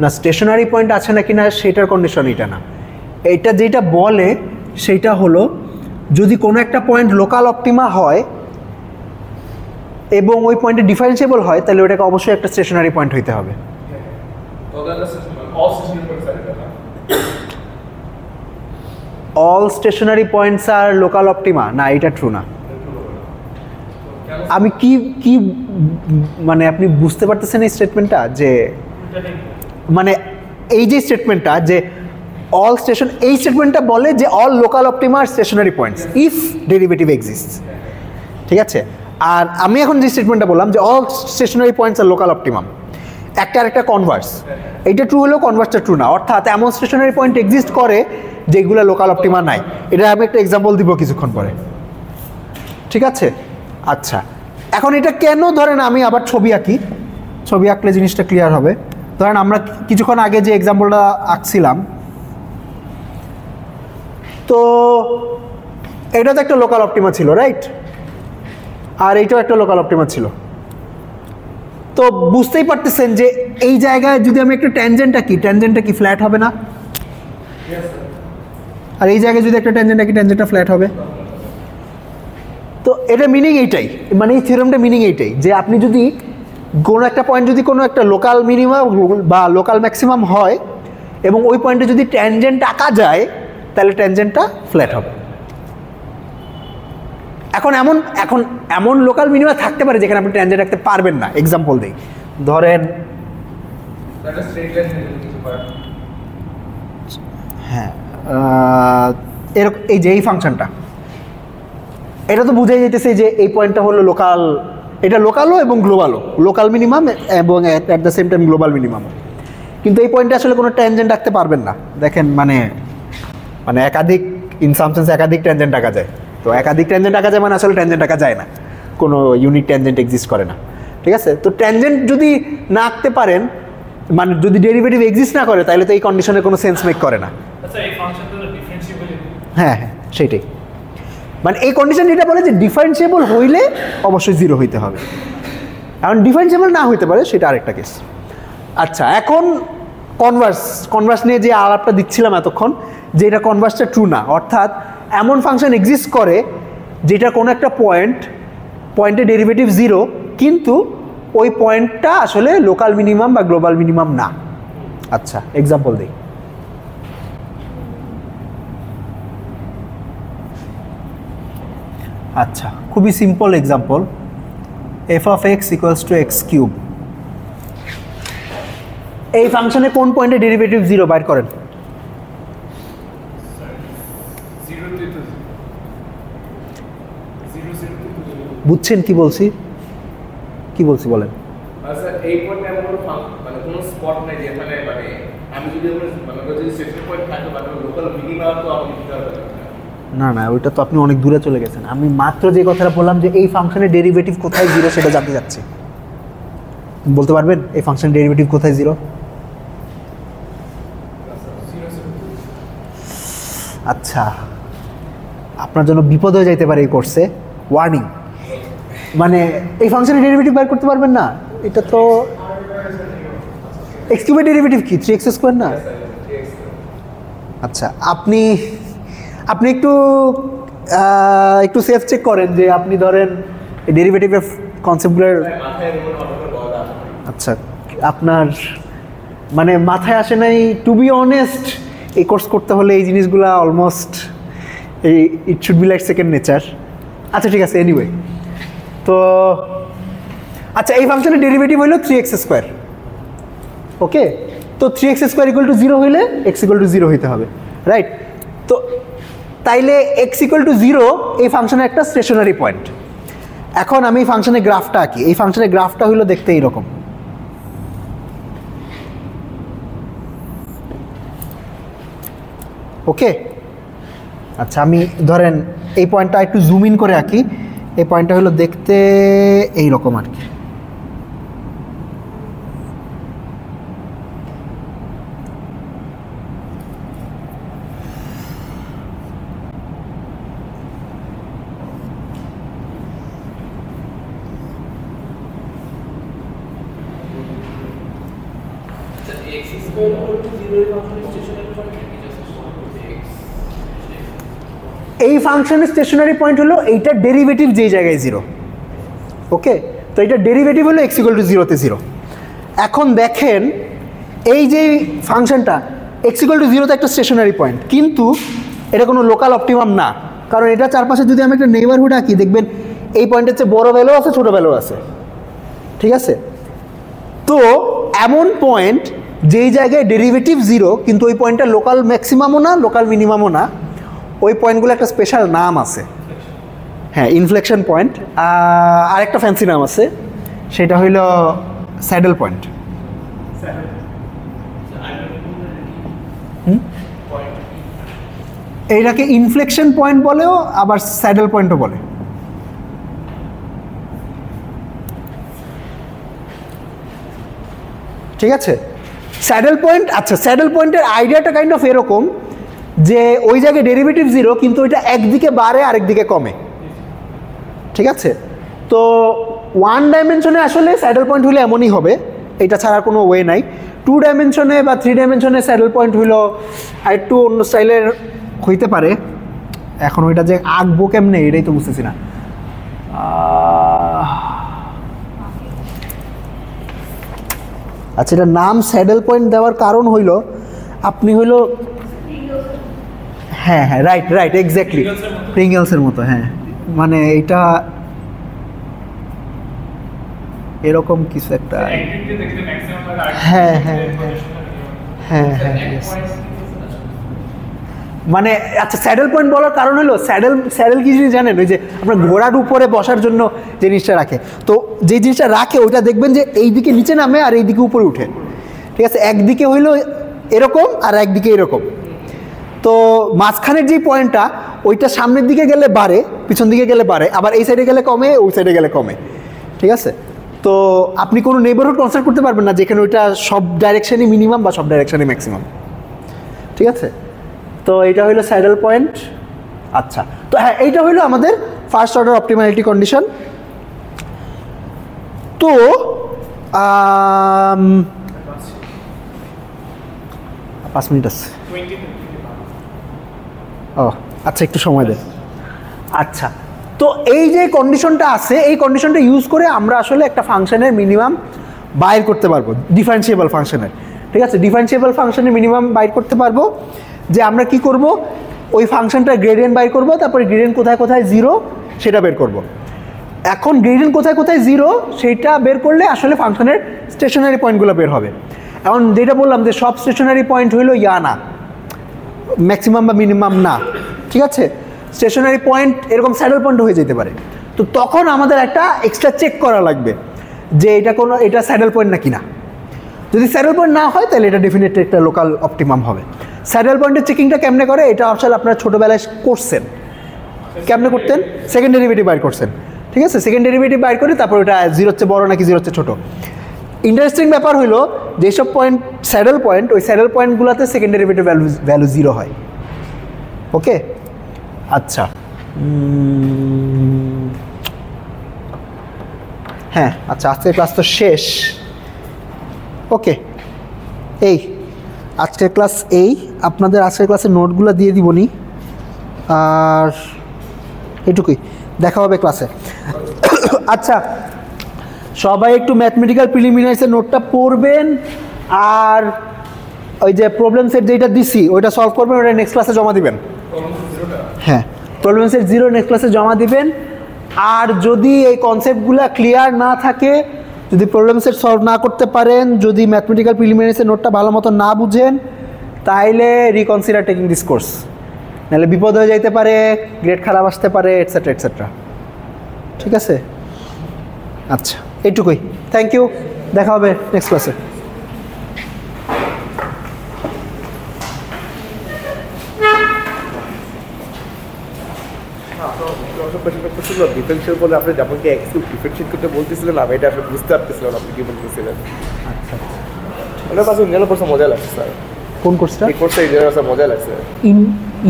না স্টেশনারি পয়েন্ট আছে নাকি না সেটার কন্ডিশন এটা না। এইটা যেটা বলে সেইটা হলো যদি কোনো একটা পয়েন্ট লোকাল অপটিমা হয় এবং ওই পয়েন্টে ডিফারেন্সিয়েবল হয় তাহলে ওটাকে অবশ্যই একটা স্টেশনারি পয়েন্ট হইতে হবে। All stationary points are local Optima না, এটা ট্রু না। আমি কি কি মানে আপনি বুঝতে পারতেছেন এই স্টেটমেন্টটা, যে মানে এই যে স্টেটমেন্টটা যে অল স্টেশন, এই স্টেটমেন্টটা বলে যে all local optima are stationary points if derivative exists, ঠিক আছে। আর আমি এখন যে স্টেটমেন্টটা বললাম যে all stationary points are local optimum, একটা আর একটা কনভার্স, এইটা ট্রু হলেও কনভার্সটা ট্রু না, অর্থাৎ এমন স্টেশনারি পয়েন্ট এক্সিস্ট করে যেগুলো লোকাল অপটিমা নাই। এটা আমি একটা এক্সাম্পল দিব কিছুক্ষণ পরে, ঠিক আছে। আচ্ছা, এখন এটা কেন, ধরেন আমি আবার ছবি আঁকি, ছবি আঁকলে জিনিসটা ক্লিয়ার হবে। ধরেন আমরা কিছুক্ষণ আগে যে এক্সাম্পলটা আঁকছিলাম, তো এটা তো একটা লোকাল অপটিমা ছিল, রাইট, আর এইটাও একটা লোকাল অপটিমা ছিল। তো বুঝতেই পারতেছেন যে এই জায়গায় যদি আমি একটা ট্যানজেন্ট আঁকি, ট্যানজেন্টটা কি ফ্ল্যাট হবে না? আর এই জায়গায় যদি একটা ট্যানজেন্ট আঁকি, ট্যানজেন্টটা ফ্ল্যাট হবে। তো এটা মিনিং এইটাই, মানে এই থিওরামটা মিনিং এইটাই যে আপনি যদি কোনো একটা পয়েন্ট যদি কোনো একটা লোকাল মিনিমাম বা লোকাল ম্যাক্সিমাম হয় এবং ওই পয়েন্টে যদি ট্যানজেন্ট আঁকা যায় তাহলে ট্যানজেন্টটা ফ্ল্যাট হবে। এখন এমন লোকাল মিনিমা থাকতে পারে যেখানে আপনি ট্যানজেন্ট রাখতে পারবেন না। এক্সাম্পল দিই, ধরেন হ্যাঁ এরকম, এই যে এই ফাংশনটা, এটা তো বুঝাই যেতেছে যে এই পয়েন্টটা হলো লোকাল, এটা লোকালও এবং গ্লোবালও, লোকাল মিনিমাম এবং at the same time global minimum. কিন্তু এই পয়েন্টে আসলে কোনো ট্যানজেন্ট রাখতে পারবেন না। দেখেন মানে একাধিক ইন সাম সেন্স একাধিক ট্যানজেন্ট রাখা যায়, তো একাধিক ট্যানজেন্ট রাখা যায় মানে আসলে ট্যানজেন্ট রাখা যায় না, কোনো ইউনিক ট্যানজেন্ট এক্সিস্ট করে না, ঠিক আছে। তো ট্যানজেন্ট যদি না আঁকতে পারেন, মানে যদি ডেরিভেটিভ এক্সিস্ট না করে তাহলে তো এই কন্ডিশনে কোনো সেন্স মেক করে না। আচ্ছা, এই ফাংশনটা তো ডিফারেন্সিয়েবল। হ্যাঁ হ্যাঁ, সেইটাই, মানে এই কন্ডিশন যেটা বলে যে ডিফারেন্সিয়েবল হইলে অবশ্যই 0 হইতে হবে। এখন ডিফারেন্সিয়েবল না হইতে পারে সেটা আরেকটা কেস। আচ্ছা, এখন কনভার্স নিয়ে যে আলাপটা দিচ্ছিলাম এতক্ষণ, যে এটা কনভার্সটা ট্রু না, অর্থাৎ এমন ফাংশন এক্সিস্ট করে যেটা কোনো একটা পয়েন্টে ডেরিভেটিভ 0 কিন্তু ওই পয়েন্টটা আসলে লোকাল মিনিমাম বা গ্লোবাল মিনিমাম না। আচ্ছা, এক্সাম্পল দিই। আচ্ছা, খুবই simple example, f of x equals to x cube। এই ফাংশনে কোন পয়েন্টে ডেরিভেটিভ 0 বাইর করেন? বুঝছেন কি বলছি? কি বলছি বলেন। আচ্ছা, এই পয়েন্টে এমন মানে কোনো স্পট নাই যেখানে মানে আমি যদি যদি সেকশন পয়েন্ট থাকে মানে লোকাল মিনিমাম তো আমি দিতে পারবো না না, ওইটা তো আপনি অনেক দূরে চলে গেছেন। আমি মাত্র যে কথাটা বললাম যে এই ফাংশনের ডেরিভেটিভ কোথায় 0 সেটা জানতে চাচ্ছি। বলতে পারবেন এই ফাংশনের ডেরিভেটিভ কোথায় 0? আচ্ছা, আপনার জন্য বিপদ হয়ে যাইতে পারে এই কোর্সে, ওয়ার্নিং। মানে এই ফাংশনের ডেরিভেটিভ বের করতে পারবেন না, এটা তো x কিউবের ডেরিভেটিভ কি 3x স্কয়ার না? আচ্ছা, আপনি একটু সেফ চেক করেন যে আপনি ধরেন ডেরিভেটিভের কনসেপ্টগুলোর। আচ্ছা, আপনার মানে মাথায় আসে নাই, টু বি অনেস্ট। এই কোর্স করতে হলে এই জিনিসগুলো অলমোস্ট এই it should be like second nature. আচ্ছা ঠিক আছে, এনিওয়ে। তো আচ্ছা, এই ফাংশনের ডেরিভেটিভ হলো 3x²। ওকে, তো 3x² = 0 হইলে x = 0 হইতে হবে, রাইট? তো তাইলে x = 0 এই ফাংশনের একটা স্টেশনারি পয়েন্ট। এখন আমি এই ফাংশনের গ্রাফটা আঁকি। এই ফাংশনের গ্রাফটা হইলো দেখতে এইরকম। ওকে, আচ্ছা আমি ধরেন এই পয়েন্টটা একটু জুম ইন করে আঁকি। এই পয়েন্টটা হলো দেখতে এইরকম আর কি। এই ফাংশনের স্টেশনারি পয়েন্ট হলো এইটার ডেরিভেটিভ যেই জায়গায় 0। ওকে, তো এইটার ডেরিভেটিভ হলো x = 0 তে 0। এখন দেখেন এই যে ফাংশনটা x = 0 তে একটা স্টেশনারি পয়েন্ট, কিন্তু এটা কোনো লোকাল অপটিমাম না, কারণ এটা চারপাশে যদি আমি একটা নেইবারহুড আঁকি দেখবেন এই পয়েন্টের চেয়ে বড় ভ্যালু আছে, ছোট ভ্যালু আছে, ঠিক আছে? তো এমন পয়েন্ট যেই জায়গায় ডেরিভেটিভ 0 কিন্তু ওই পয়েন্টটা লোকাল ম্যাক্সিমামও না, লোকাল মিনিমামও না, ওই পয়েন্টগুলো একটা স্পেশাল নাম আছে। হ্যাঁ, ইনফ্লেকশন পয়েন্ট। আরেকটা ফ্যান্সি নাম আছে, সেটা হইল স্যাডেল পয়েন্ট। এইটাকে ইনফ্লেকশন পয়েন্ট বলেও আবার স্যাডেল পয়েন্টও বলে। ঠিক আছে, স্যাডেল পয়েন্ট। আচ্ছা, স্যাডেল পয়েন্টের আইডিয়াটা কাইন্ড অফ এরকম যে ওই জায়গায় ডেরিভেটিভ 0 কিন্তু ওইটা একদিকে বাড়ে আরেকদিকে কমে। ঠিক আছে, তো 1 ডাইমেনশনে আসলে স্যাডেল পয়েন্ট হলে এমনই হবে, এটা ছাড়া কোনো ওয়ে নাই। 2 ডাইমেনশনে বা 3 ডাইমেনশনে স্যাডেল পয়েন্ট হইলো আর একটু অন্য স্টাইলের হইতে পারে। এখন ওইটা যে আঁকবো কেমনে এটাই তো বুঝতেছি না। আচ্ছা, এটার নাম স্যাডেল পয়েন্ট দেওয়ার কারণ হইল আপনি হইলো, হ্যাঁ হ্যাঁ, রাইট রাইট, এক্স্যাক্টলি প্রিঙ্গলসের মতো। হ্যাঁ, মানে এটা এরকম কিছু একটা। হ্যাঁ হ্যাঁ হ্যাঁ হ্যাঁ, মানে আচ্ছা, স্যাডেল পয়েন্ট বলার কারণ হলো স্যাডেল কি জিনিস জানেন? ওই যে আপনার ঘোড়ার উপরে বসার জন্য যে জিনিসটা রাখে, তো যে জিনিসটা রাখে ওইটা দেখবেন যে এই দিকে নিচে নামে আর এই দিকে উপরে উঠে। ঠিক আছে, একদিকে হইলো এরকম আর একদিকে এরকম। তো মাঝখানের যে পয়েন্টটা ওইটা সামনের দিকে গেলে বাড়ে, পিছন দিকে গেলে বাড়ে, আবার এই সাইডে গেলে কমে, ওই সাইডে গেলে কমে। ঠিক আছে, তো আপনি কোনো নেইবারহুড কনসিডার করতে পারবেন না যেখানে ওইটা সব ডাইরেকশানই মিনিমাম বা সব ডাইরেকশানই ম্যাক্সিমাম। ঠিক আছে, তো এইটা হইলো স্যাডেল পয়েন্ট। আচ্ছা, তো হ্যাঁ, এইটা হইলো আমাদের ফার্স্ট অর্ডার অপটিমালিটি কন্ডিশন। তো 5 মিনিট আছে। ও আচ্ছা, একটু সময় দেন। আচ্ছা, তো এই যে কন্ডিশনটা আছে, এই কন্ডিশনটা ইউজ করে আমরা আসলে একটা ফাংশনের মিনিমাম বাইর করতে পারবো, ডিফারেন্সিয়েবল ফাংশনের। ঠিক আছে, ডিফারেন্সিয়েবল ফাংশনের মিনিমাম বাইর করতে পারবো যে আমরা কি করব, ওই ফাংশনটার গ্রেডিয়েন্ট বাইর করব, তারপরে গ্রেডিয়েন্ট কোথায় কোথায় 0 সেটা বের করব। এখন গ্রেডিয়েন্ট কোথায় কোথায় 0 সেটা বের করলে আসলে ফাংশনের স্টেশনারি পয়েন্টগুলো বের হবে। এখন যেটা বললাম যে সব স্টেশনারি পয়েন্ট হইলো না, ম্যাক্সিমাম বা মিনিমাম না। ঠিক আছে, স্টেশনারি পয়েন্ট এরকম স্যাডেল পয়েন্ট হয়ে যেতে পারে। তো তখন আমাদের একটা এক্সট্রা চেক করা লাগবে যে এটা স্যাডেল পয়েন্ট না কিনা। যদি স্যাডেল পয়েন্ট না হয় তাহলে এটা ডেফিনেটলি একটা লোকাল অপটিমাম হবে। স্যাডেল পয়েন্টের চেকিংটা কেমনে করে, এটা আসলে আপনারা ছোটোবেলায় করছেন। কেমনে করতেন? সেকেন্ড ডেরিভেটিভ বাইর করছেন। ঠিক আছে, সেকেন্ড ডেরিভেটিভ বাইর করে তারপর ওটা 0 হচ্ছে বড় নাকি 0 হচ্ছে ছোটো। ইন্টারেস্টিং ব্যাপার হলো যেসব পয়েন্ট স্যাডেল পয়েন্ট, ওই স্যাডেল পয়েন্টগুলোতে সেকেন্ড ডেরিভেটিভ ভ্যালু 0 হয়। ওকে, আচ্ছা, হ্যাঁ আচ্ছা, আজকের ক্লাস তো শেষ। ওকে, এই আজকের ক্লাস এই, আপনাদের আজকের ক্লাসের নোটগুলো দিয়ে দিবনি, আর এটুকুই, দেখা হবে ক্লাসে। আচ্ছা, সবাই একটু ম্যাথমেটিক্যাল প্রিলিমিনারিসের নোটটা পড়বেন, আর ওই যে প্রবলেম সেট যেটা দিছি ওইটা সলভ করবেন, ওটা নেক্সট ক্লাসে জমা দিবেন। হ্যাঁ, প্রবলেম সেট 0 নেক্সট ক্লাসে জমা দিবেন। আর যদি এই কনসেপ্টগুলো ক্লিয়ার না থাকে, যদি প্রবলেম সেট সলভ না করতে পারেন, যদি ম্যাথমেটিক্যাল প্রিলিমিনারিসের নোটটা ভালো মতো না বুঝেন, তাইলে রিকনসিডার টেকিং দিস কোর্স, নাহলে বিপদ হয়ে যাইতে পারে, গ্রেড খারাপ আসতে পারে, এটসেট্রা এটসেট্রা। ঠিক আছে, আচ্ছা এইটুকুই। থ্যাংক ইউ, দেখা হবে নেক্সট ক্লাসে। ডিফারেন্সিয়াল বলে আপনি আপনাকে ডিফারেন্সিয়েট করতে বলতেছিলেন, আমি এটা আপনি বুঝতে পারতেছিলেন আপনি কি বলতেছিলেন। আচ্ছা, ওনার পাশে ইন্টারনাল কোর্সে মজা লাগছে স্যার। কোন কোর্সটা? এই কোর্সে ইন্টারনাল মজা লাগছে,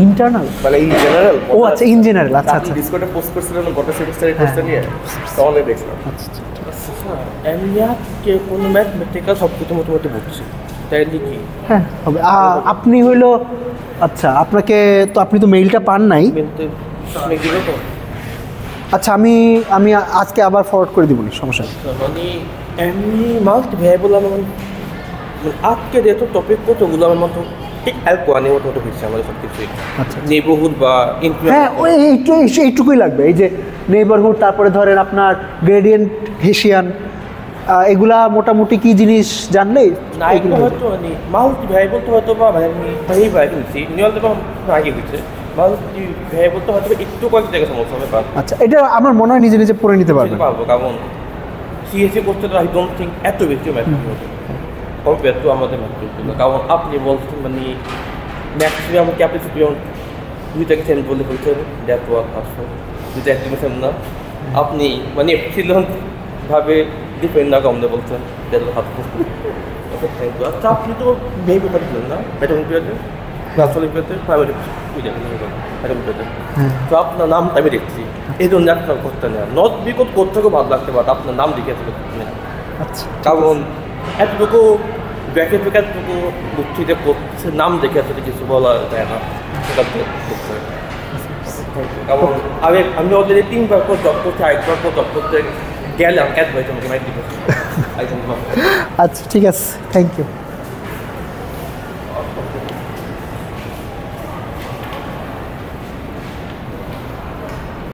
ইন্টারনাল? মানে ইন জেনারেল। ও আচ্ছা, ইন জেনারেল। আচ্ছা আচ্ছা, ডিসকর্ডে পোস্ট করছিলেন গত সেমিস্টারের কোর্সটা নিয়ে, তখন দেখছিলাম। আচ্ছা কে কোনো ম্যাথমেটিক্যাল সব কিছু মোটামুটি বুঝছি, তাইলে কি হ্যাঁ হবে। আপনি হইলো, আচ্ছা আপনাকে তো, আপনি তো মেইলটা পান নাই। কিন্তু আপনি দিবে তো আচ্ছা, আমি আমি আজকে আবার ফরওয়ার্ড করে দিব, সমস্যা নেই। মানে এমনি মাল্টি ভ্যারিয়েবল আমার আজকে যেহেতু টপিক কতগুলো আমার মতো ঠিক হেল্প করানি মতো হচ্ছে আমাদের সব কিছুই। আচ্ছা নেইবারহুড বা হ্যাঁ, ওই এইটুকুই লাগবে। এই যে নেইবারহুড, তারপরে ধরেন আপনার গ্রেডিয়েন্ট, হেসিয়ান, এগুলা মোটামুটি কি জিনিস জানলেই না এগুলো হয়তো মানে মাল্টি ভ্যারিয়েবল তো হয়তো বা আমি ভেরি ভাই বলছি নিয়ল তো আগে হচ্ছে মাল্টি ভ্যারিয়েবল তো হয়তো একটু কয়েক জায়গায় সমস্যা হবে পারবো। আচ্ছা, এটা আমার মনে হয় নিজে নিজে পড়ে নিতে পারবেন। পারবো, কারণ সিএসসি করতে তো আই ডোন্ট থিঙ্ক এত বেশি ম্যাথ হতো কম্পেয়ার টু আমাদের ম্যাথ করতে, কারণ আপনি বলছেন মানে ম্যাক্সিমাম ক্যাপাসিটি দুইটাকে সেন্ড বলে বলছেন দ্যাট ওয়ার্ক আসছে দুইটা অ্যাক্টিভেশন না, আপনি মানে এপসিলন ভাবে ডিপেন্ড না কমতে বলছেন দ্যাট হাত করতে। Thank you. আচ্ছা আপনি তো ভেবে পারছিলেন না ম্যাথমেটিক্যালে, ক্লাসিক্যালে, প্রাইমারি ম্যাথমেটিক্যালে, তো আপনার নামটা আমি দেখছি, এই জন্য আপনার করতে নেয় নট বিকজ কোথাও ভালো লাগতে পারে আপনার নাম দেখে আচ্ছা, কারণ এতটুকু ব্যাকেট ব্যাকেটটুকু বুদ্ধিতে করছে নাম দেখে আসলে কিছু বলা যায় না, সেটা করতে হয়। কারণ আমি অলরেডি 3বার পর জব করতে, একবার পর জব করতে গেলাম অ্যাডভাইস আমাকে মাইক দিতে। আচ্ছা ঠিক আছে, থ্যাংক ইউ।